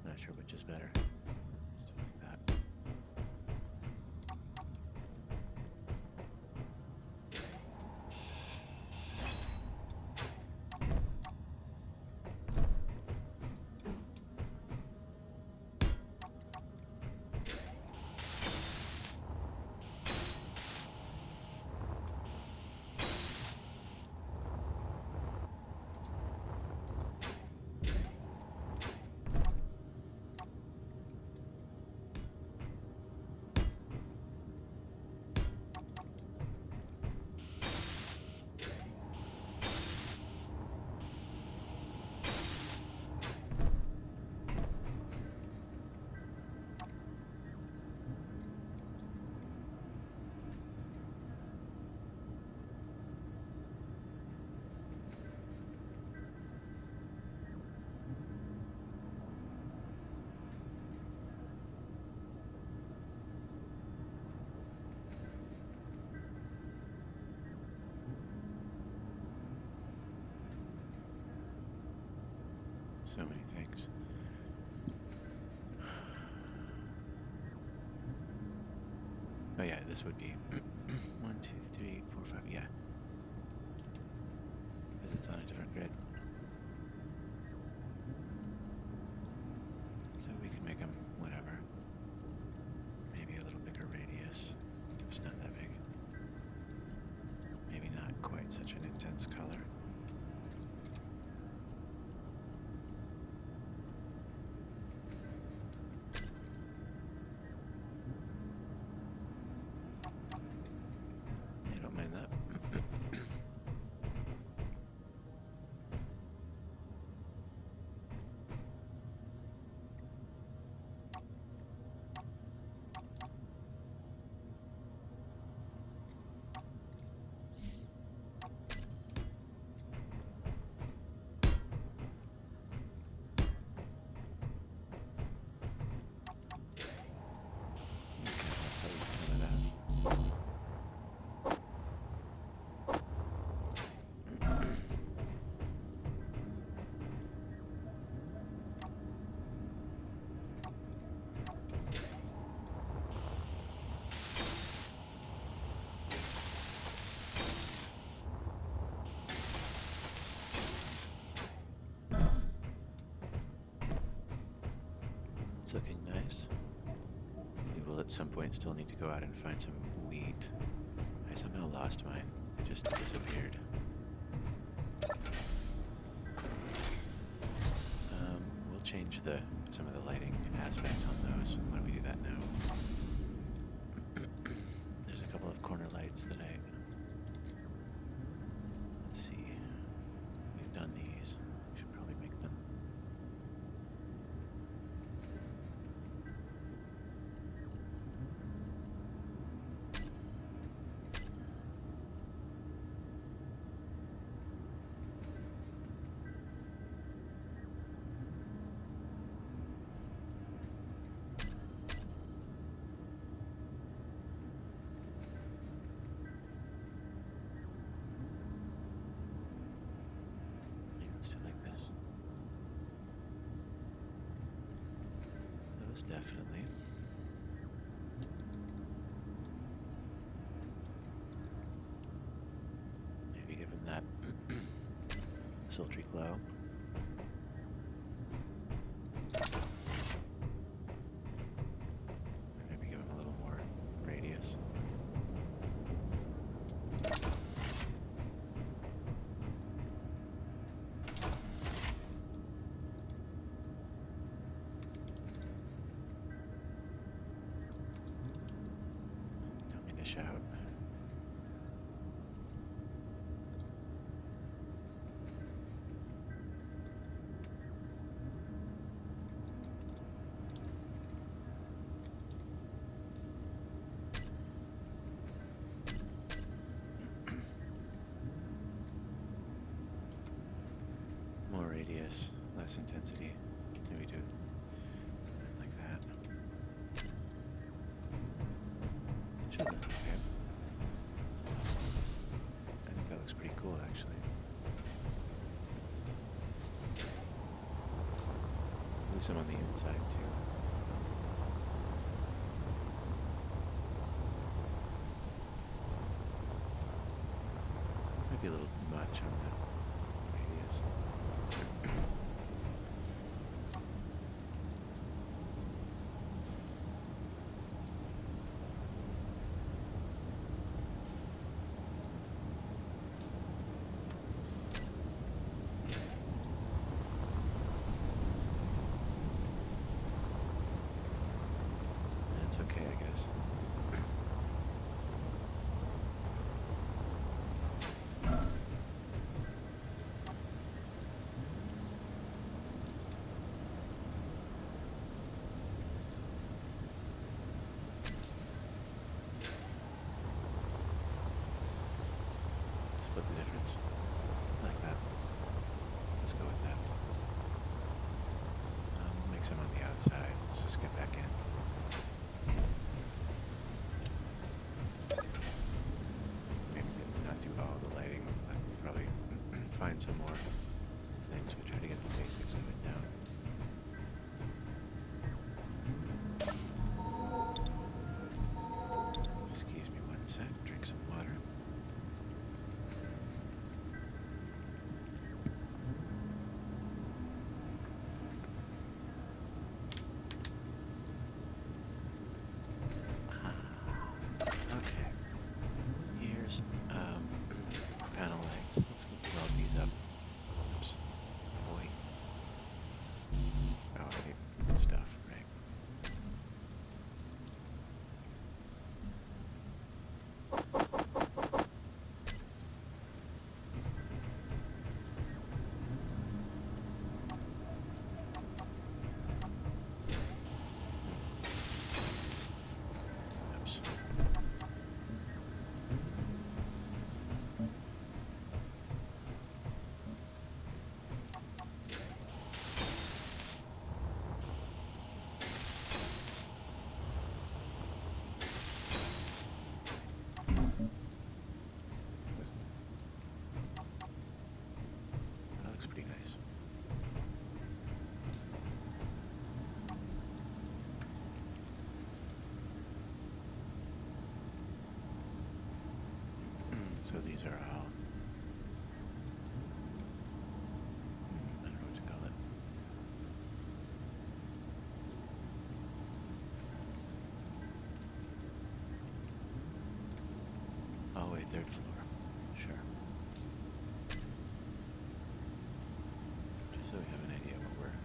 S1: not sure which is better. Let's do it like that. So many things. Oh yeah, this would be 1, 2, 3, 4, 5, yeah. Because it's on a different grid. So we can make them whatever. Maybe a little bigger radius. It's not that big. Maybe not quite such an intense color. It's looking nice. We will at some point still need to go out and find some wheat. I somehow lost mine. It just disappeared. We'll change some of the lighting aspects on those. Why don't we do that now? There's a couple of corner lights that let's see. We've done these. We should probably make them. Let's do it like this. Those definitely. Maybe give them that sultry glow. Maybe give them a little more radius. radius, less intensity. Maybe do something like that. Should look okay. I think that looks pretty cool, actually. Do some on the inside too. Might be a little much on that radius. That's okay, I guess. Split the difference. Like that. Let's go with that. We'll make some on the outside. Let's just get back in. Maybe not do all the lighting. I'll probably find some more things. We'll try to get the basics of it down. Excuse me one sec. Drink some water. Okay. Here's panel lights. Let's weld these up. Oops. Boy. Oh, I need stuff, right? Oops. That looks pretty nice. So these are all, I don't know what to call it. Oh wait, third floor. Sure. Just so we have an idea what we're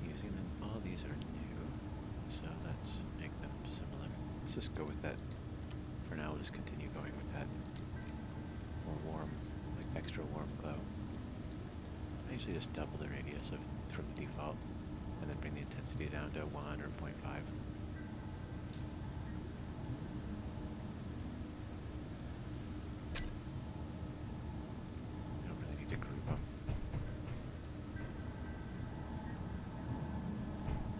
S1: using them. All these are new, so let's make them similar. Let's just go with that. For now, we'll just continue going with that more warm, like extra warm glow. I usually just double the radius from the default, and then bring the intensity down to 1 or 0.5. You don't really need to group them.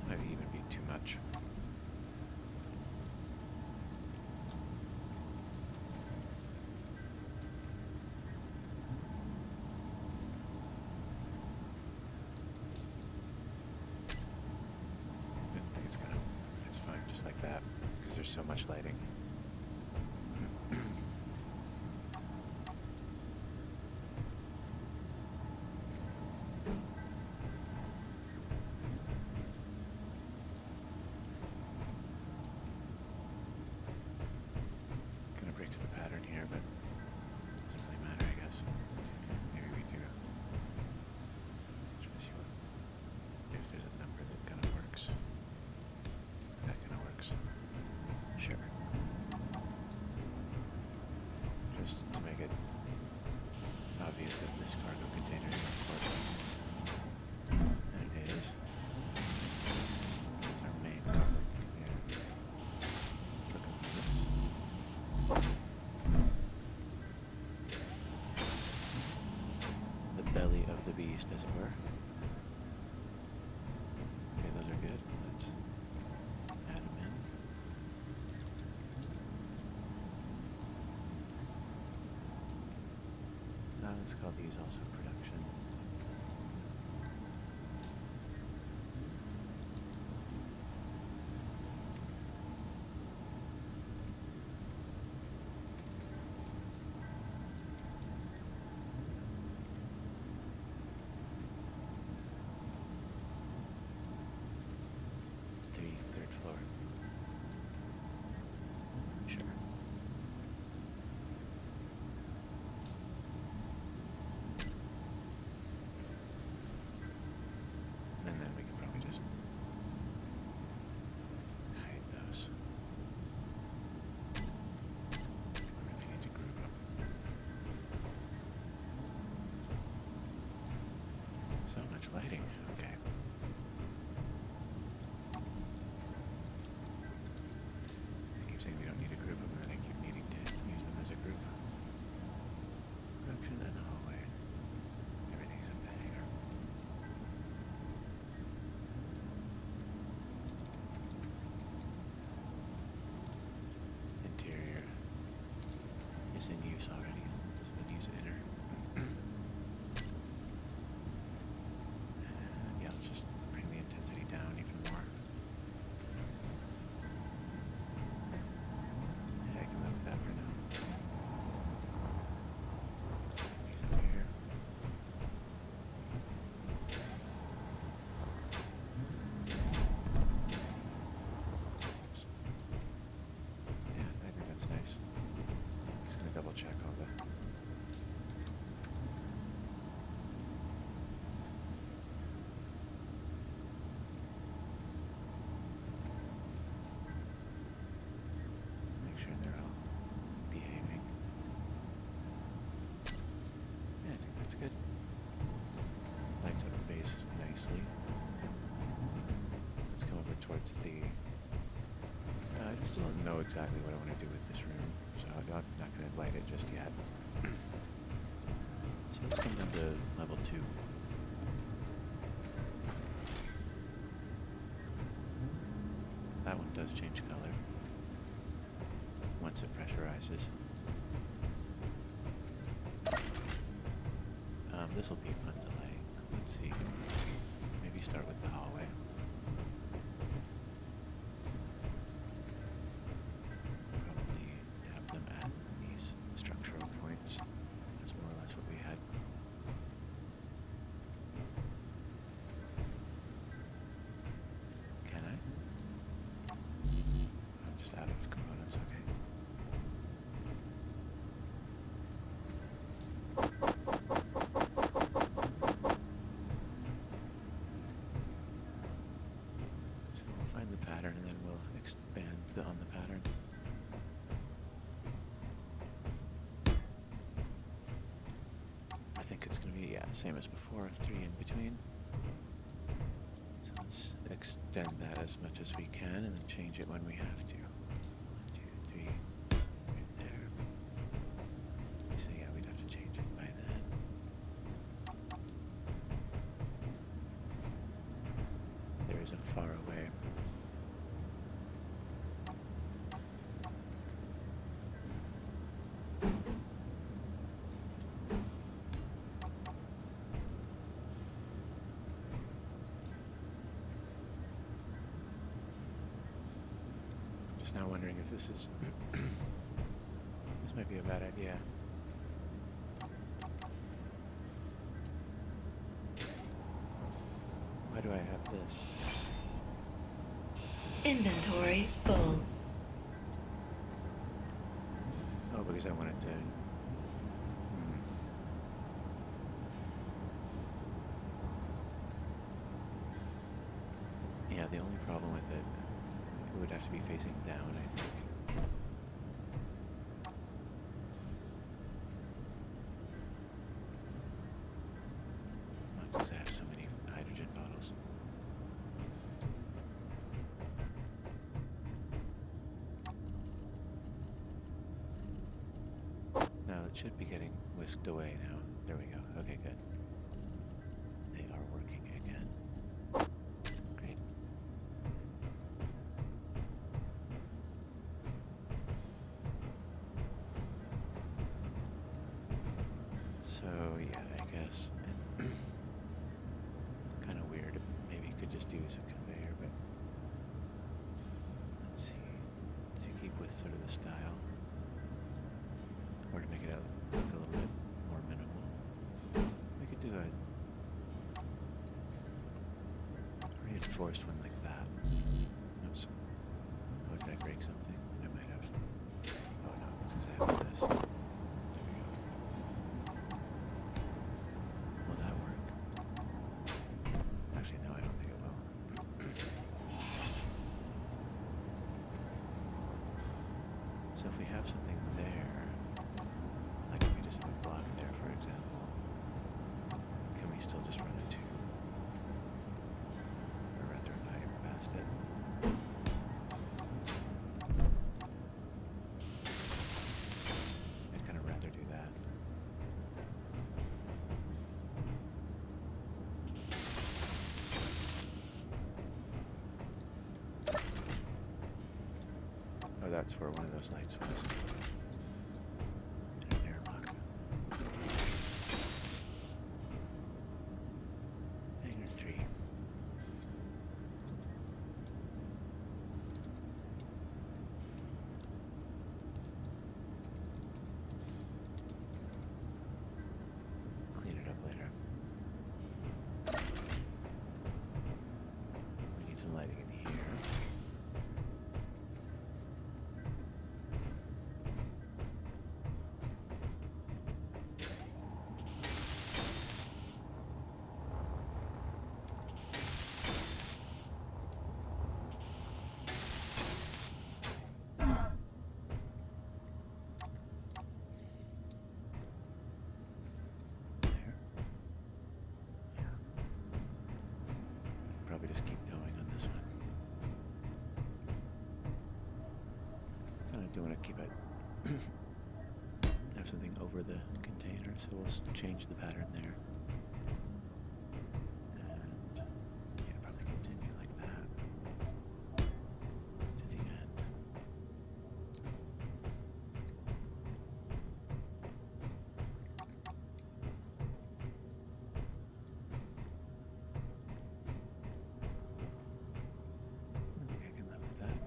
S1: Might even be too much. It's fine just like that, because there's so much lighting. Kind of breaks the pattern here, but doesn't really matter, I guess. Maybe we do. Try to see if there's a number that kind of works. That kind of works. Sure. Just to make it obvious that this cargo container is important. And it is. It's our main cargo container. Looking for this. The belly belly of the beast, as it were. Okay, those are good. Let's add them in. Let's call these also production. Third floor. Sure. And then we can probably just hide those. We really need to group them. So much lighting. Okay. I keep saying we don't need to group them, and then I keep needing to use them as a group. Production and hallway. Everything's in the hangar. Interior is in use already. So we'll use inner. Yeah, let's just bring the intensity down even more. Yeah, I can live with that for now. These up here. Yeah, I think that's nice. Just gonna double check all the make sure they're all behaving. Yeah, I think that's good. Lights up the base nicely. Let's come over towards the... I still don't know exactly what I want to do with this room, so I'm not going to light it just yet. So let's come down to level 2. That one does change color once it pressurizes. This will be fun to light. Let's see. Maybe start with the hallway. Probably have them at these structural points. That's more or less what we had. Can I? I'm just out of components, okay. So we'll find the pattern and then we'll expand on the pattern. I think it's going to be, yeah, same as before, 3 in between. So let's extend that as much as we can and then change it when we have to. 1, 2, 3, right there. So yeah, we'd have to change it by then. There is a far away. Just now wondering if this is this might be a bad idea. Why do I have this?
S2: Inventory full.
S1: Oh, because I wanted to. Yeah, the only problem with it would have to be facing down, I think. That's because I have so many hydrogen bottles. No, it should be getting whisked away now. There we go. Okay, good. this. And kind of weird. Maybe you could just use a conveyor, but let's see. To keep with sort of the style, or to make it out look a little bit more minimal, we could do a reinforced one like that. Oops. Oh, did I break something? I might have. Oh no, it's because I have this. There we go. Will that work? Actually, no, I don't think it will. So if we have something there, like if we just have a block there, for example, can we still just run a tube? Or rather, a pipe past it? I'd kind of rather do that. Oh, that's where one of those lights was. An airlock. Hangar 3. Clean it up later. We need some lighting in here. There. Yeah. Probably just keep going on this one. Kind of do want to keep it. Have something over the container, so we'll change the pattern there. And yeah, probably continue like that to the end. I think I can live with that.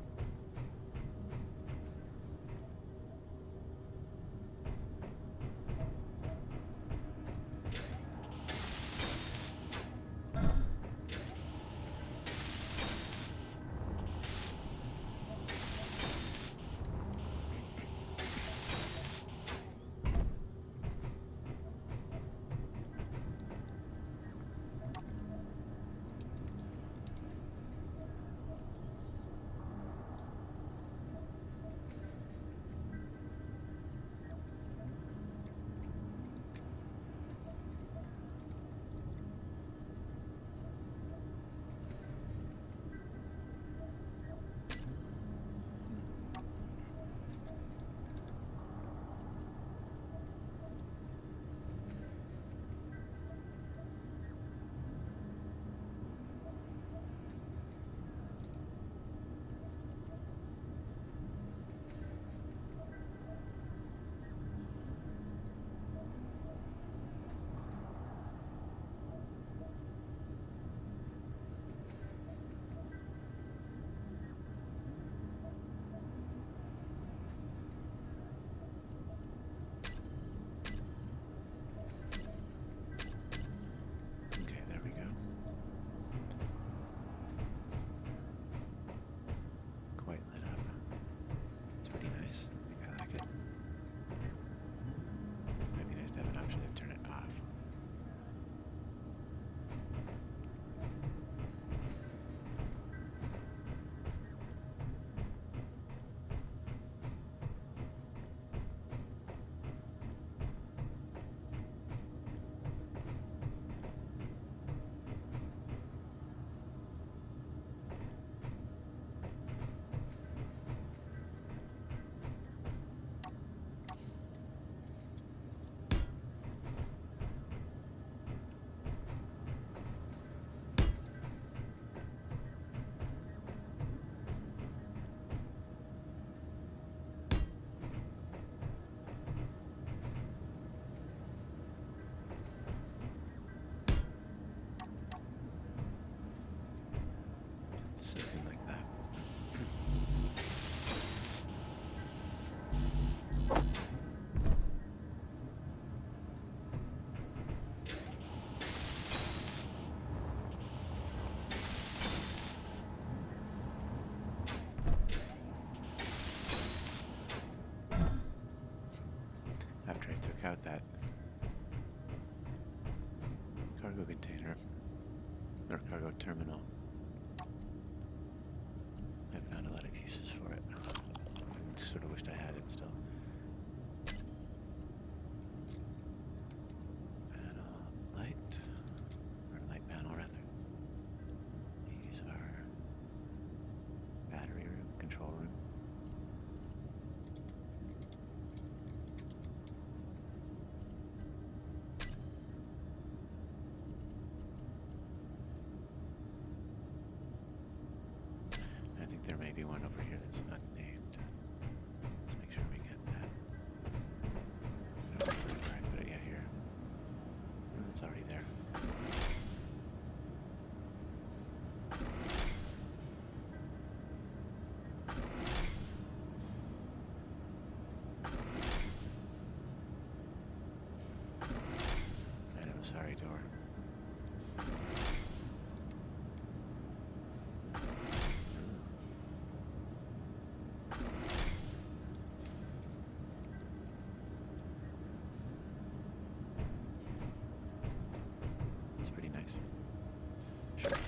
S1: cargo container or cargo terminal. I found a lot of uses for it. Sort of wished I had it still. Panel light, or light panel rather. These are battery room, control room. I think there may be one over here that's unnamed. Let's make sure we get that. I don't remember where I put it yet here. Oh, it's already there. And I'm sorry, door. It's pretty nice. Sure.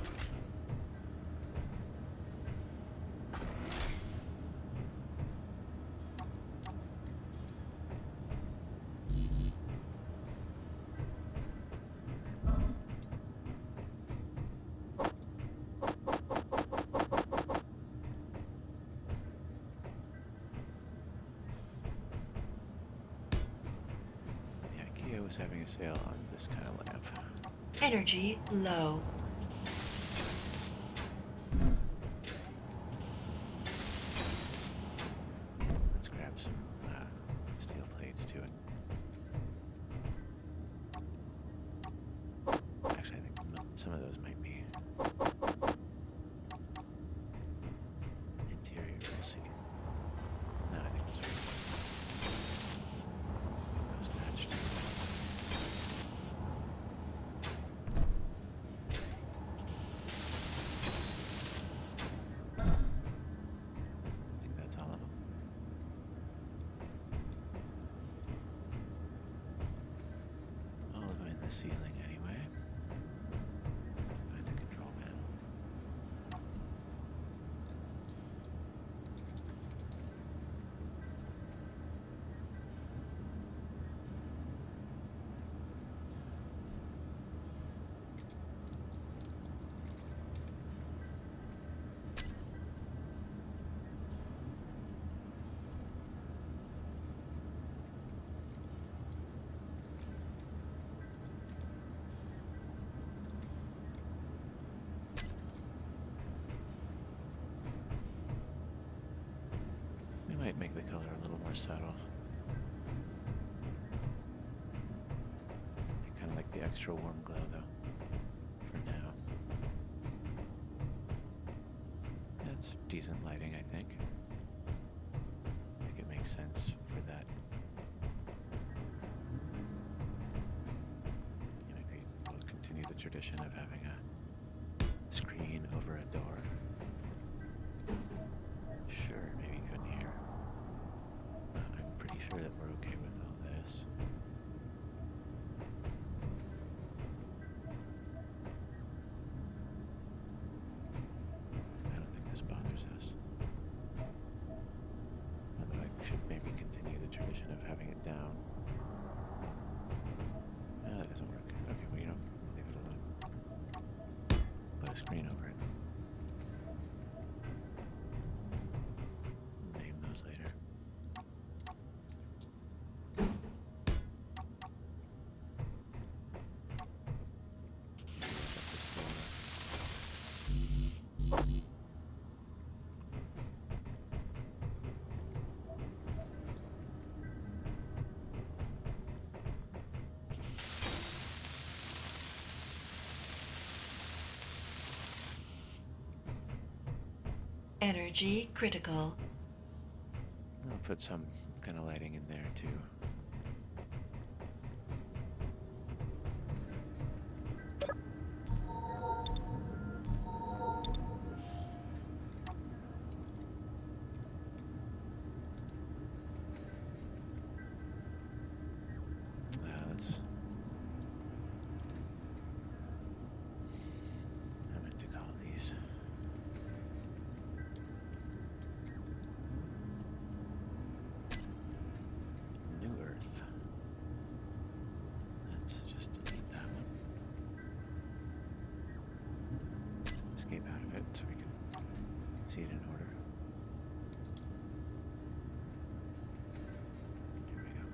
S1: Yeah, IKEA was having a sale on this kind of lamp.
S2: Energy low.
S1: Let's grab some steel plates to it. Actually, I think some of those might be interior. We'll see. No, I think those are those matched. I think that's all of them. All of them in the ceiling anyway. Find a control panel. We might make the color a little more subtle. I kind of like the extra warm glow though, for now. That's decent lighting, I think. I think it makes sense for that. Maybe we'll continue the tradition of having a screen over a door. Sure, maybe you couldn't hear. I'm pretty sure that we're okay with all this. I don't think this bothers us. Although I should maybe continue the tradition of having it down. No, that doesn't work. Okay, well, you know, leave it alone. Put a screen over it. Name those later.
S2: Energy critical.
S1: I'll put some kind of lighting in there too. see it in order. Here we go.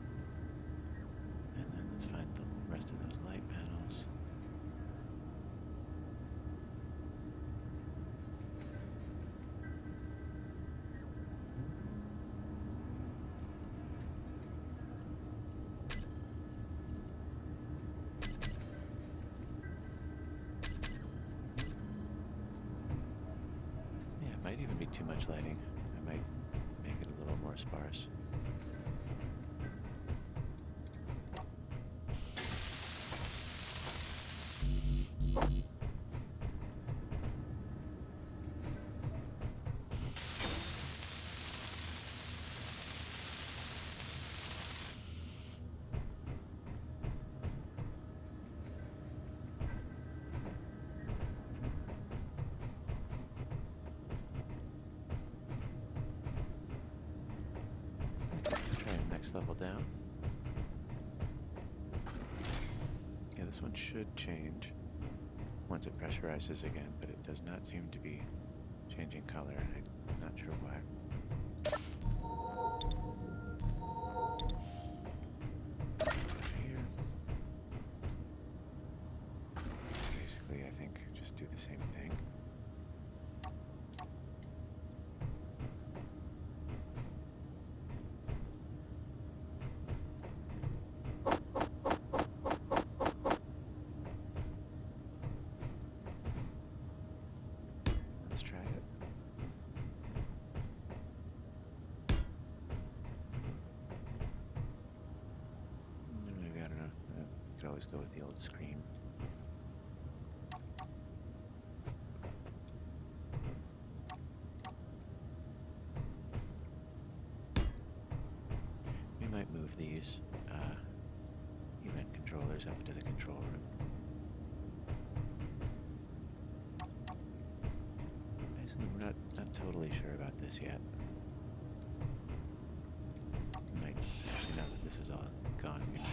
S1: And then let's find the rest of those light panels. Might even be too much lighting. I might make it a little more sparse. Level down. Yeah, this one should change once it pressurizes again, but it does not seem to be changing color. I'm not sure why. Here. Basically, I think just do the same thing. Always go with the old screen. We might move these event controllers up to the control room. We're not totally sure about this yet. Might actually, now that this is all gone, we might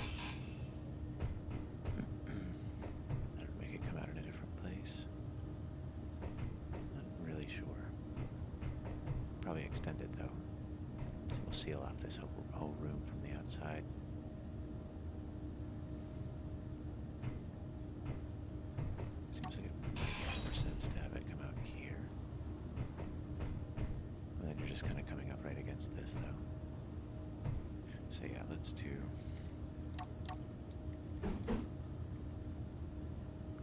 S1: probably extend it though. So we'll seal off this whole room from the outside. Seems like it makes more sense to have it come out here. And then you're just kind of coming up right against this though. So yeah, let's do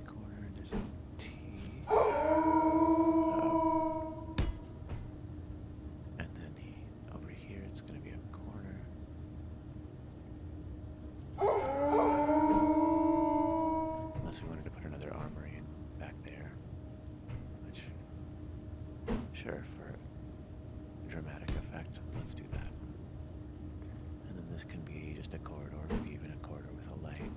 S1: corner, there's a T. It's going to be a corner. Unless we wanted to put another armory in back there. Which, sure, for dramatic effect, let's do that. And then this can be just a corridor, maybe even a corridor with a light.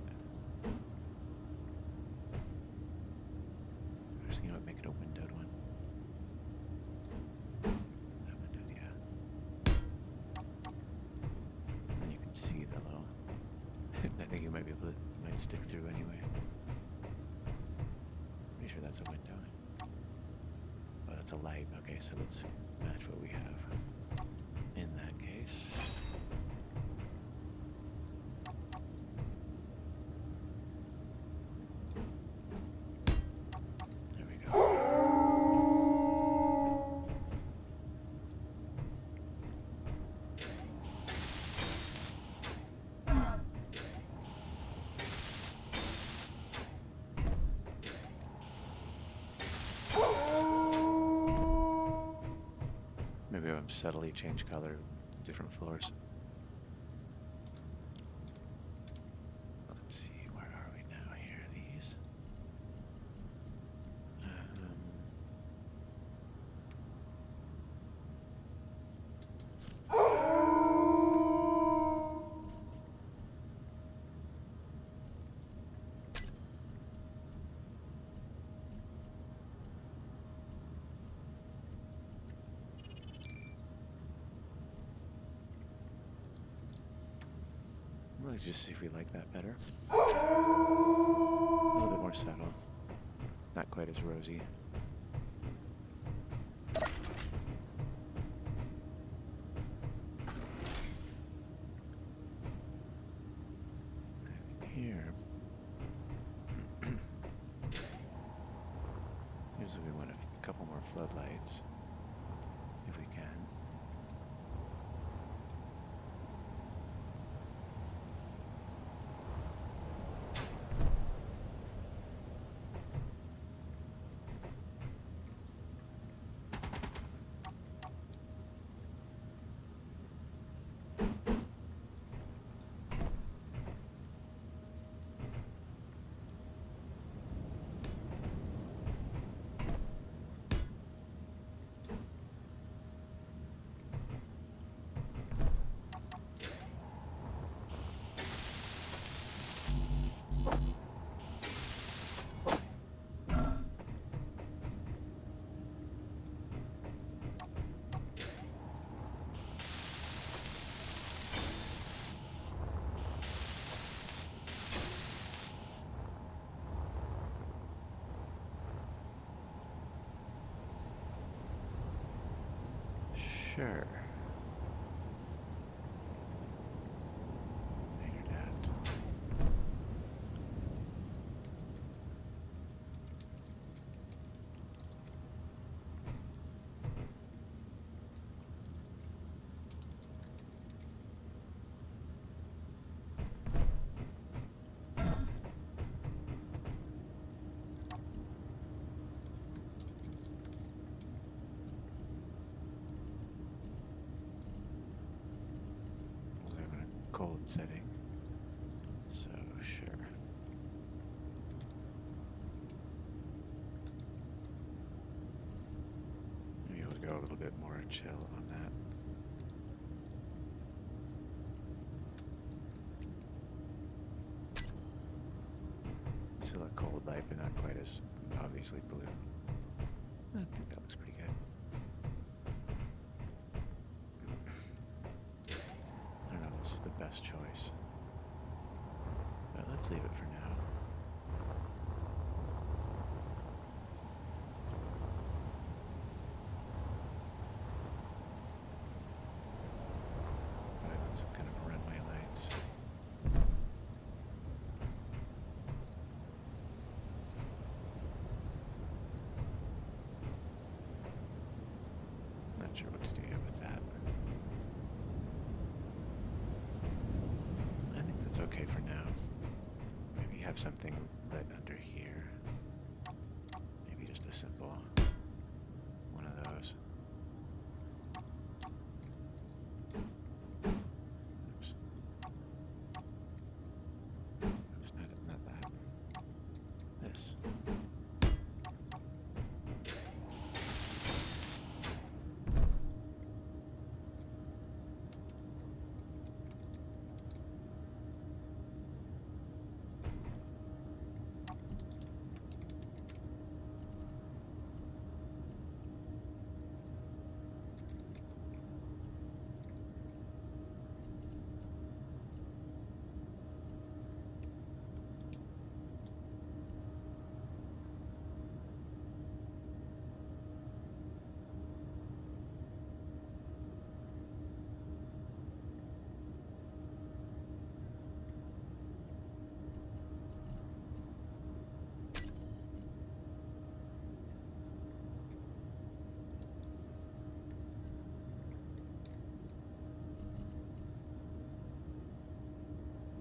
S1: Actually, you know what, make it a windowed one. See the little. I think you might be able to. Might stick through anyway. Pretty sure that's a window. Oh, that's a light. Okay, so let's match what we have. In that case. There we go. Maybe I'll subtly change color, different floors. Let's see, where are we now here? These. Let's just see if we like that better. A little bit more subtle. Not quite as rosy. floodlights if we can. Sure. Figured out. Cold setting, so sure. Maybe we'll go a little bit more chill on that. Still a cold light, but not quite as obviously blue. I think that looks pretty good. I don't know if this is the best choice, but let's leave it for now. Put in some kind of runway lights. Not sure what to do with that. I think that's okay for now. Maybe have something lit under here. Maybe just a simple one of those. Oops. Oops, not that. This.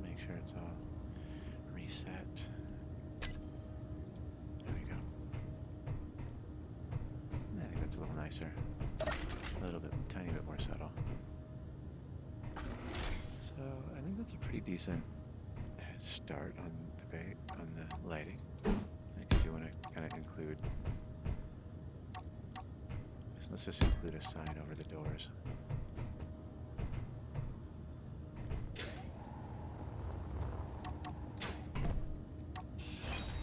S1: Make sure it's all reset. There we go. I think that's a little nicer. A little bit, tiny bit more subtle. So I think that's a pretty decent start on the lighting. I think I do want to kind of include. Let's just include a sign over the doors.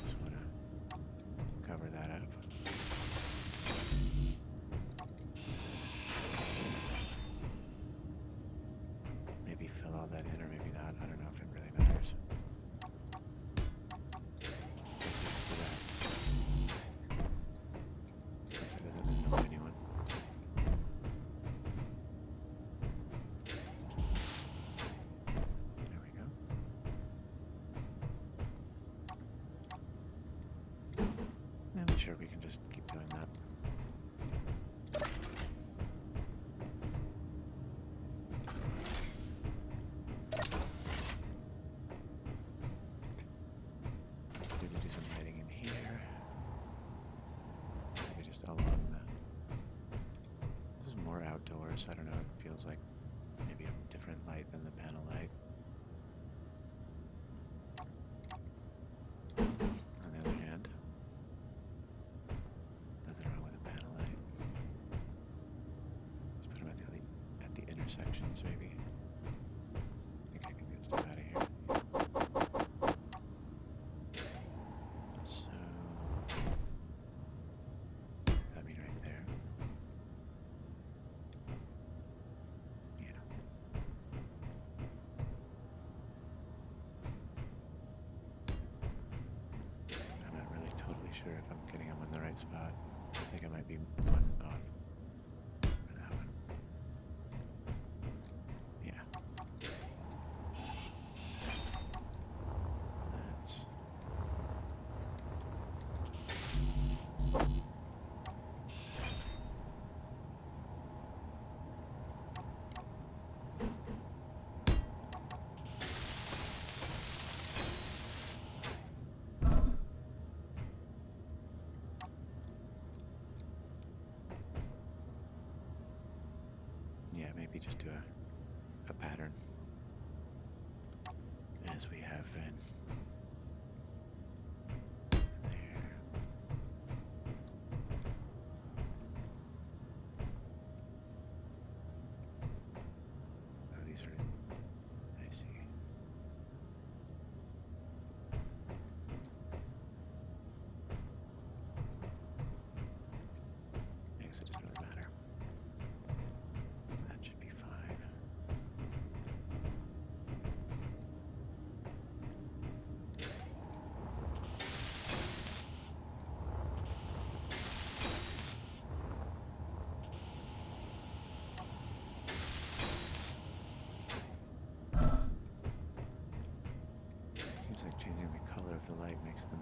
S1: Just want to cover that up. Maybe fill all that in, or maybe not. I don't know if it really matters. Let's do that. If it doesn't annoy anyone. There we go. I'm sure we can just keep doing that. doors. I don't know, it feels like maybe a different light than the panel light. On the other hand, nothing wrong with a panel light. Let's put them at the intersections, maybe. I think I can get stuff out of here. So, does that mean right there? Yeah. I'm not really totally sure if I'm getting them in the right spot. I think I might be one off for that one. Yeah. That's yeah, maybe just do a pattern as we have been. There. Oh, these are, I see. I guess it doesn't really matter. That should be fine. Seems like changing the color of the light makes them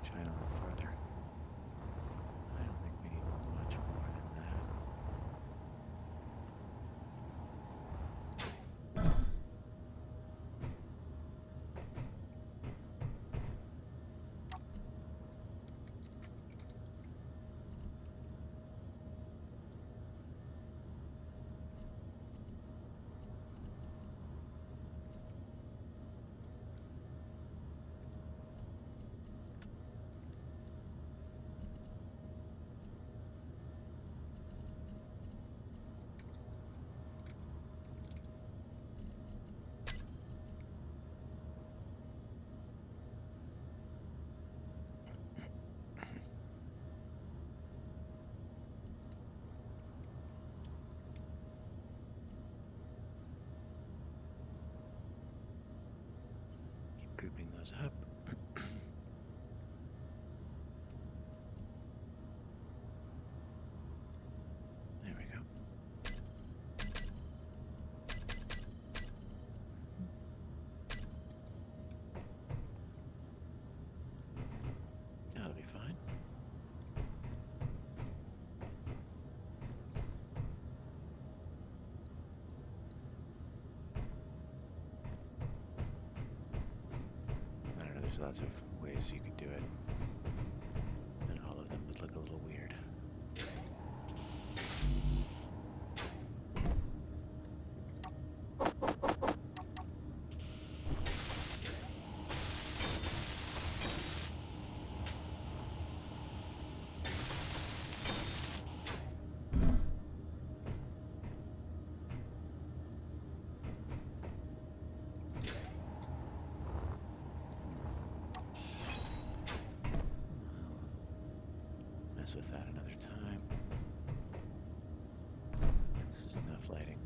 S1: shine a little farther. I don't think we need much more than that. Keep grouping those up. There we go. That'll be fine. I don't know, there's lots of ways you could do it, and all of them would look a little weird. Mess with that another time. This is enough lighting.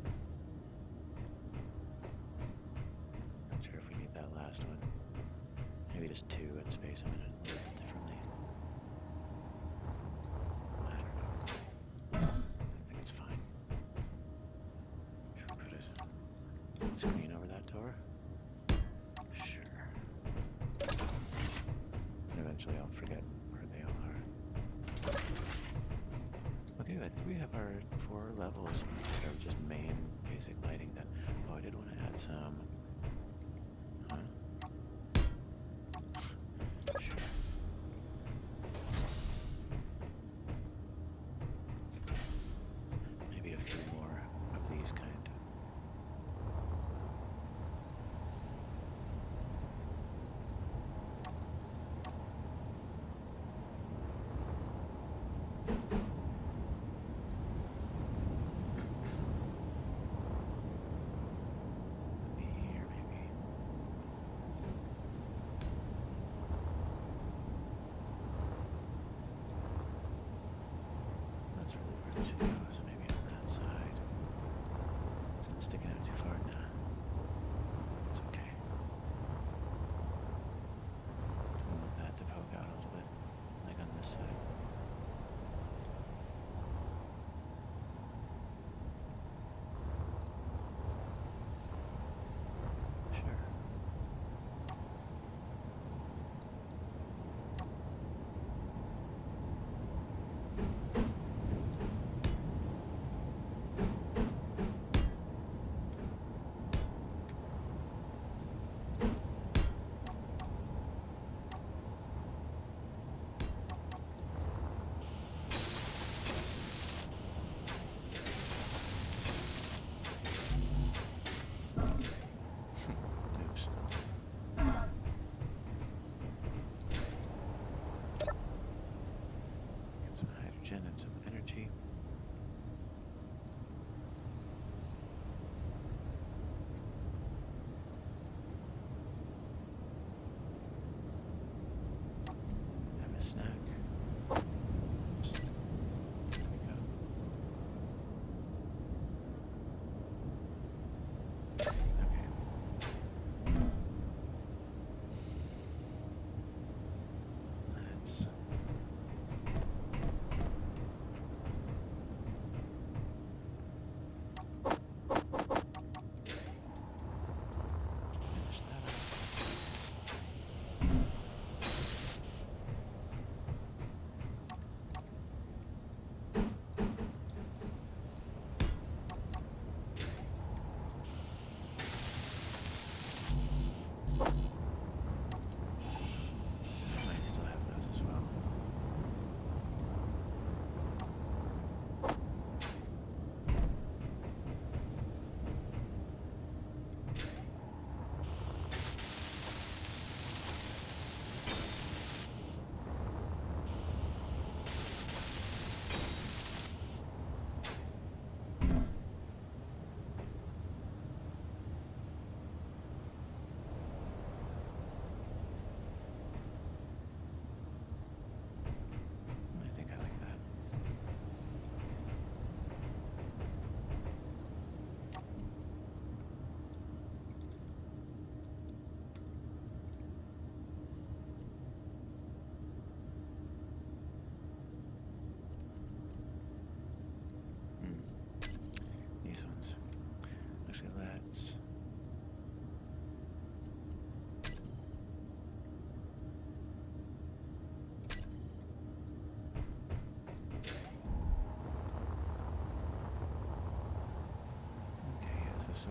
S1: Not sure if we need that last one. Maybe just two and space them in a little bit differently. I don't know. I think it's fine. Should we put a screen over that door? Sure. And eventually I'll forget where they all are. Okay, I think we have our 4 levels of just main basic lighting done. Oh, I did want to add some. Huh? Sure. Maybe a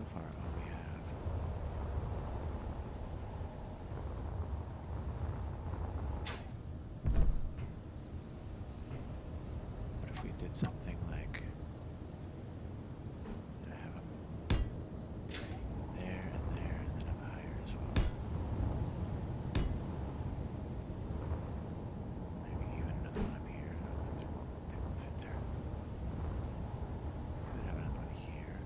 S1: so far all we have. What if we did something like have them there and then up higher as well? Maybe even another one up here. No, they won't fit there. Could have another one here.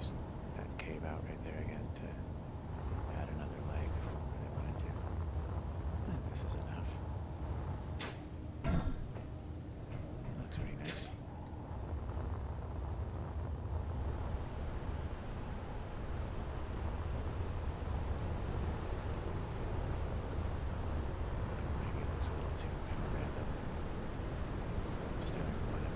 S1: close that cave out right there again to add another leg if I wanted to. I think this is enough. Looks pretty nice. Maybe it looks a little too random. Just doing one of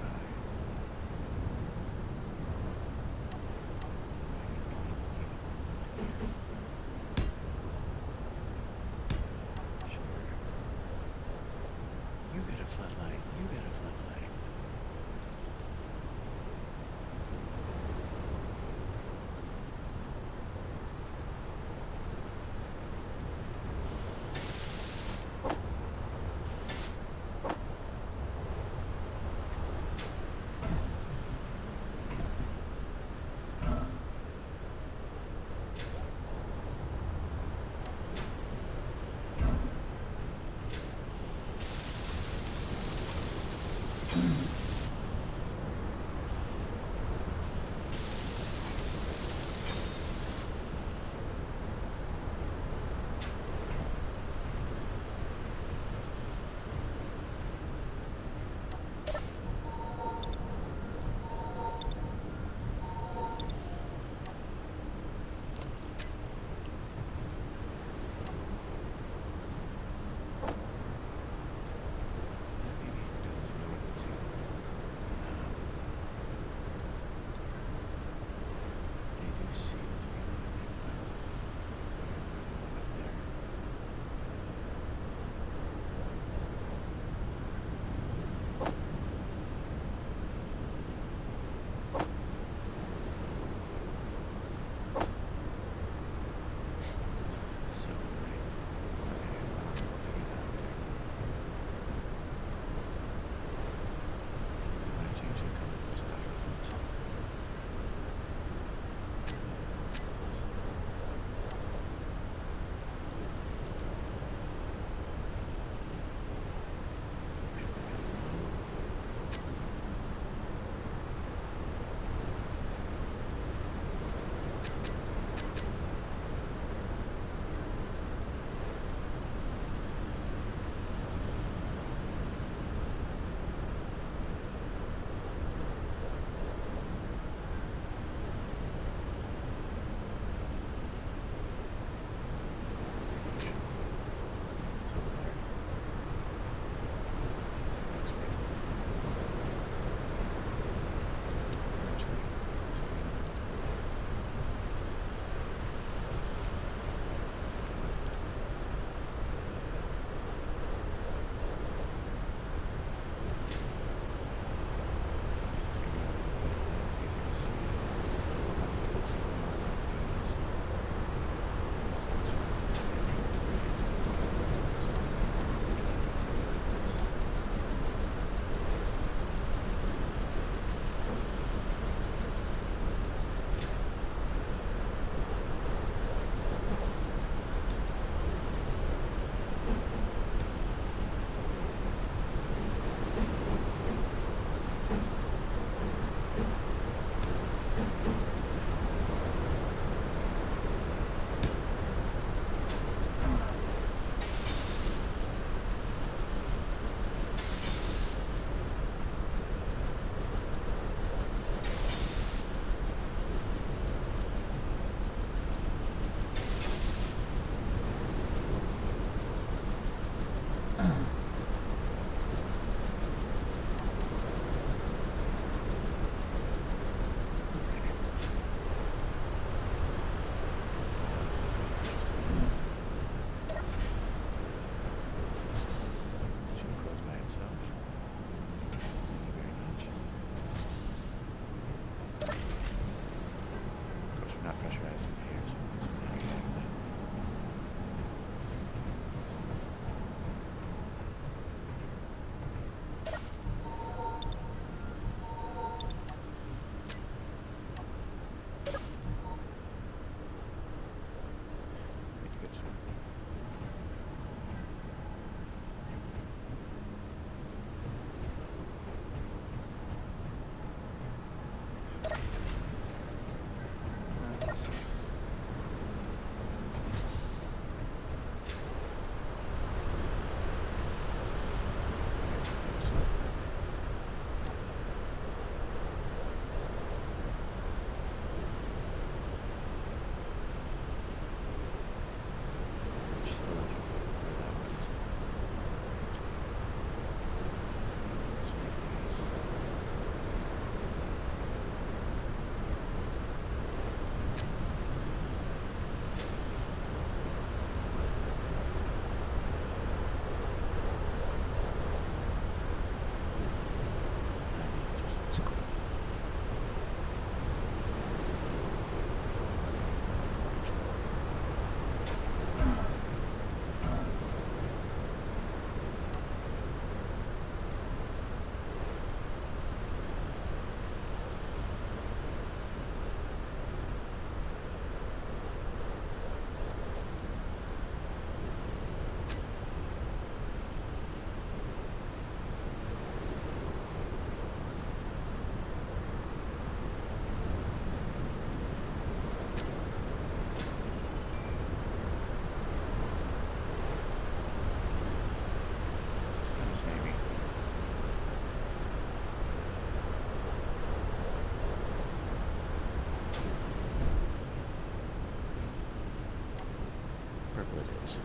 S1: Prince.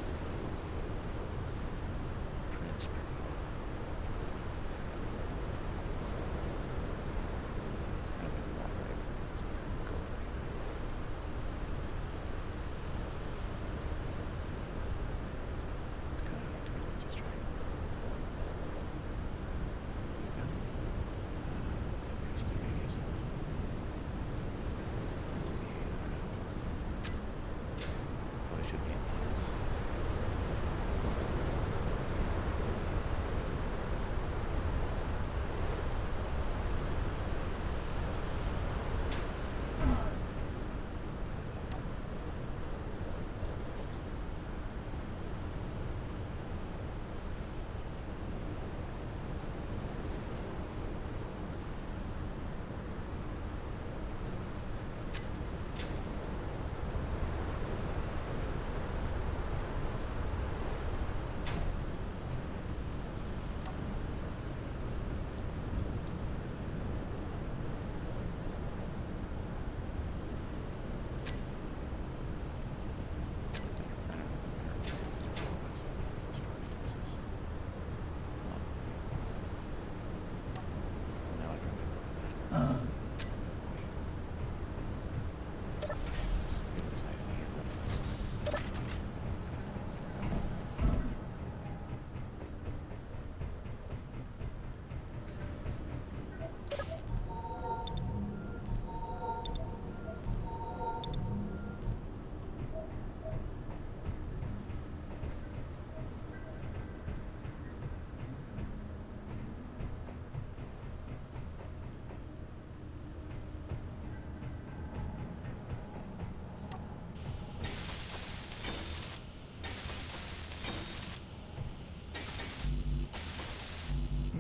S1: Prince purple. It's kind of like that, right? It's like gold. It's kind of hard to get it just right. There we go. Increase the radius of density. Oh, it should be intense.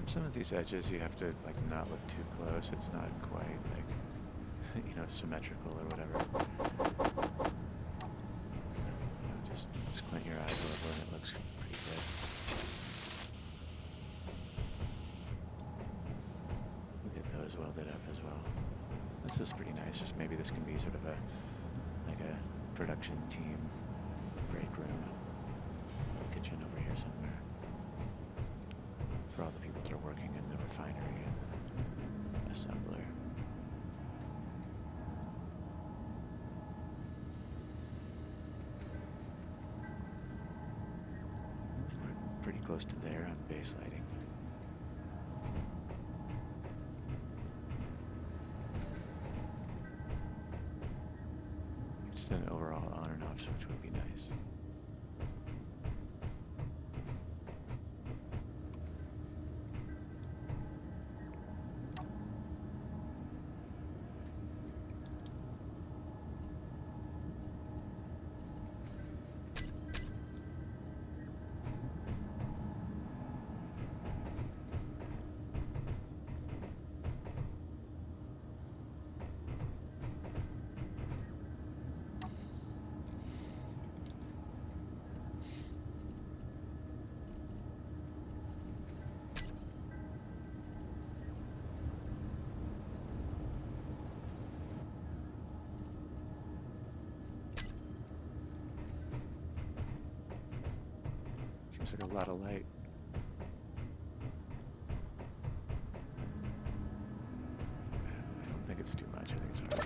S1: Some of these edges you have to like not look too close. It's not quite like symmetrical or whatever. Just squint your eyes a little and it looks pretty good. We'll get those welded up as well. This is pretty nice. Just maybe this can be sort of a production team break room. Kitchen over here somewhere. For all the people that are working in the refinery and assembler. We're pretty close to there on base lighting. Just an overall on and off switch would be nice. Seems like a lot of light. I don't think it's too much. I think it's alright.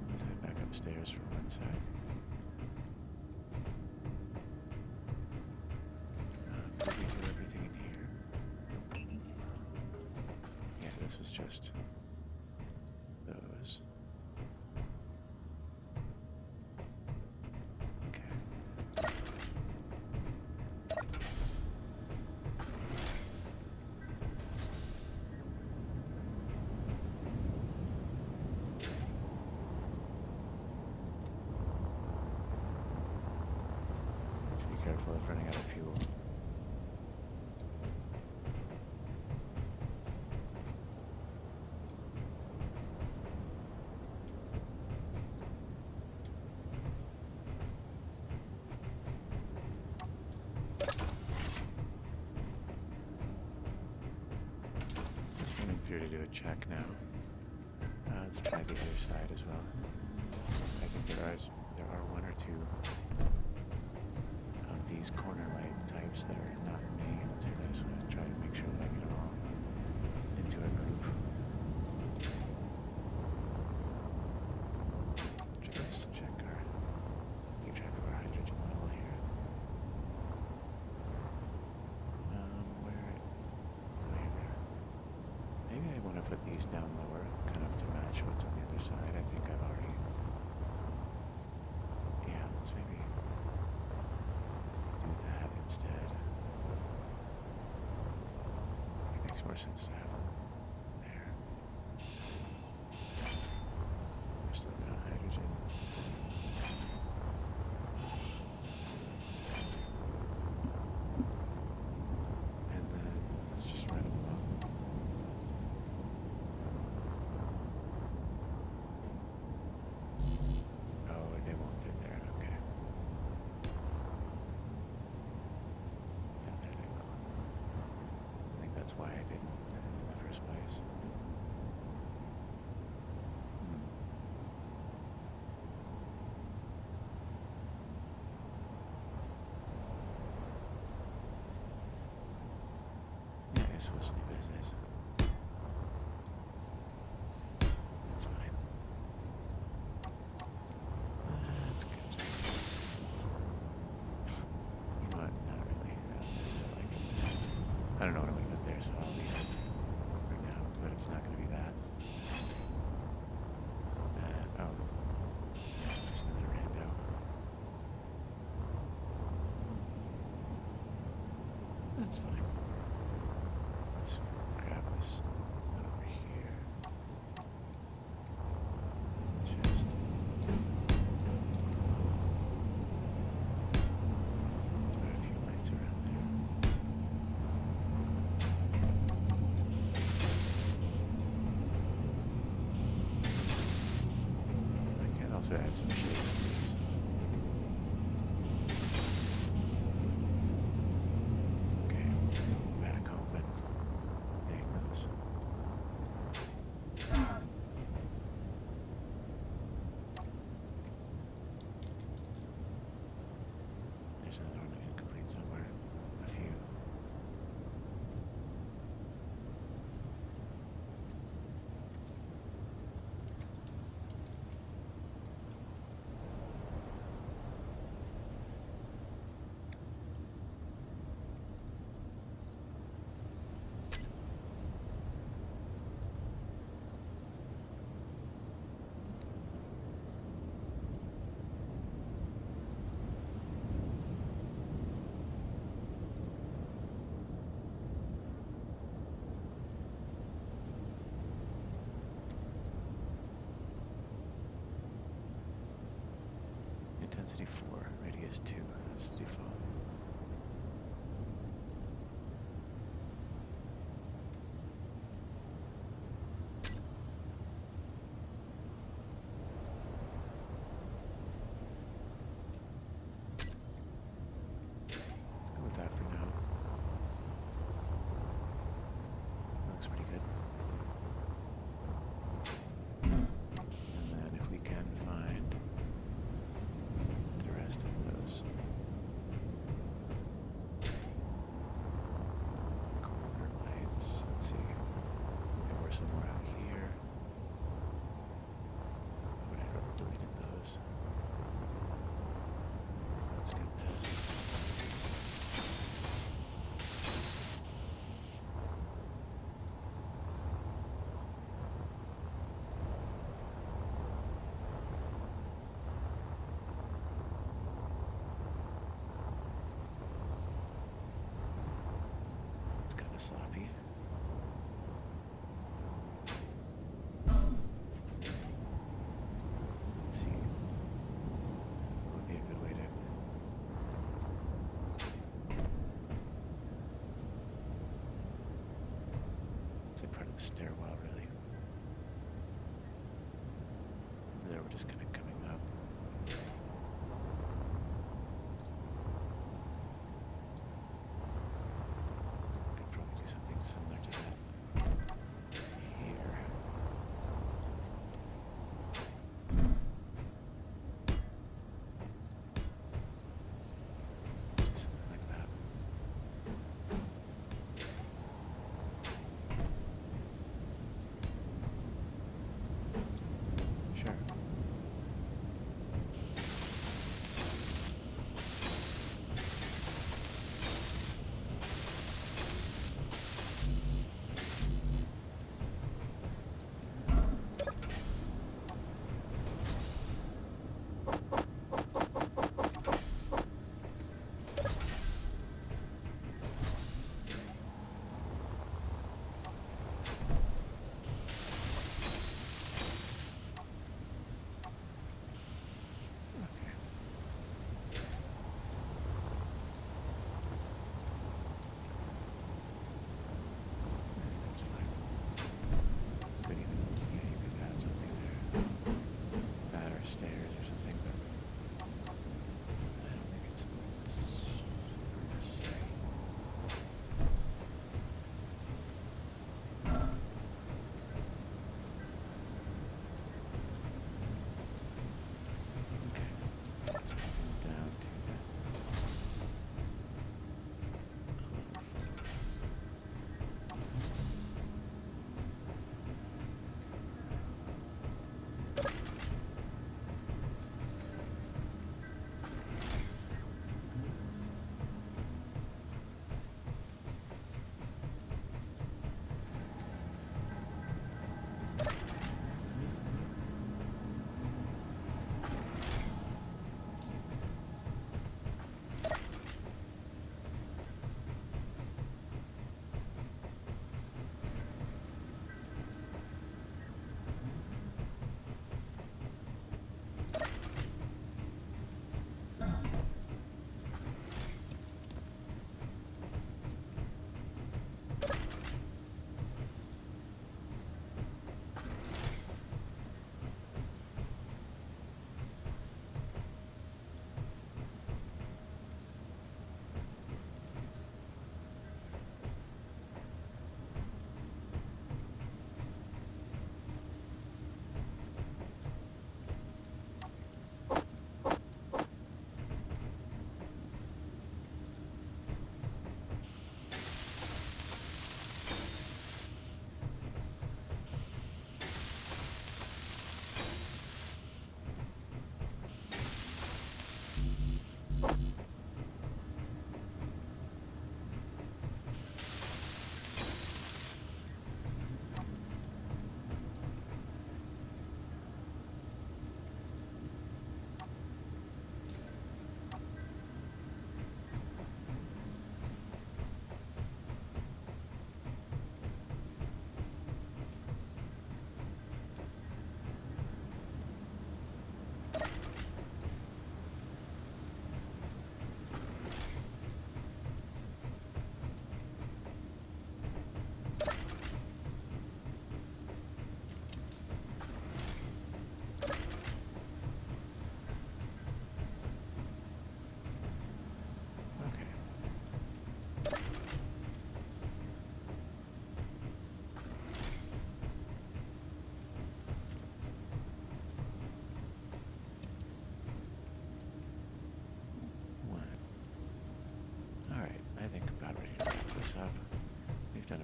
S1: Let's head back upstairs for one sec. Did we do everything in here? Yeah, this was just those. Careful of running out of fuel. Just running through to do a check now. Let's try the other side as well. I think there are one or two of these corner light types that are not named. I just want to try to make sure that I get them all into a group. Just check our, keep track of our hydrogen level here. Maybe I want to put these down lower, kind of to match what's on the other side. I think I've already... Yeah, let's maybe do that instead. It makes more sense to have them there. We're still good on hydrogen. And then let's just run them up. Why I didn't in the first place. Yeah, I guess we'll just leave it as is. That's fine. That's good. You know what? Not really. I don't know what I'm going to put there, so I'll leave it right now, but it's not going to be that. Oh, there's another rando. That's fine. Let's grab this one over here. Just... put a few lights around there. Also add some shade on these. Okay, back home and hang those. There's another one we can complete somewhere. A few. Intensity 4, radius 2. That's the default. Go with that for now. Looks pretty good. And then if we can find the rest of those corner lights, let's see, there were some more out here. Would I have deleted those? Let's get this. It's kind of sloppy. Let's see. What would be a good way to... It's like part of the stairwell, really. There, we're just kind of coming up. Could probably do something similar to that here.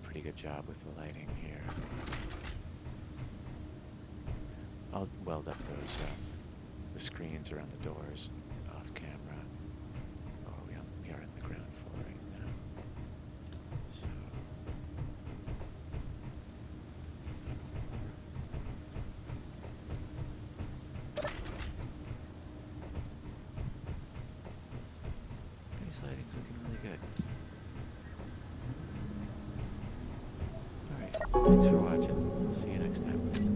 S1: a pretty good job with the lighting here. I'll weld up those the screens around the doors off camera. Oh, we are in the ground floor right now. So this lighting's looking really good. Alright, thanks for watching. I'll see you next time.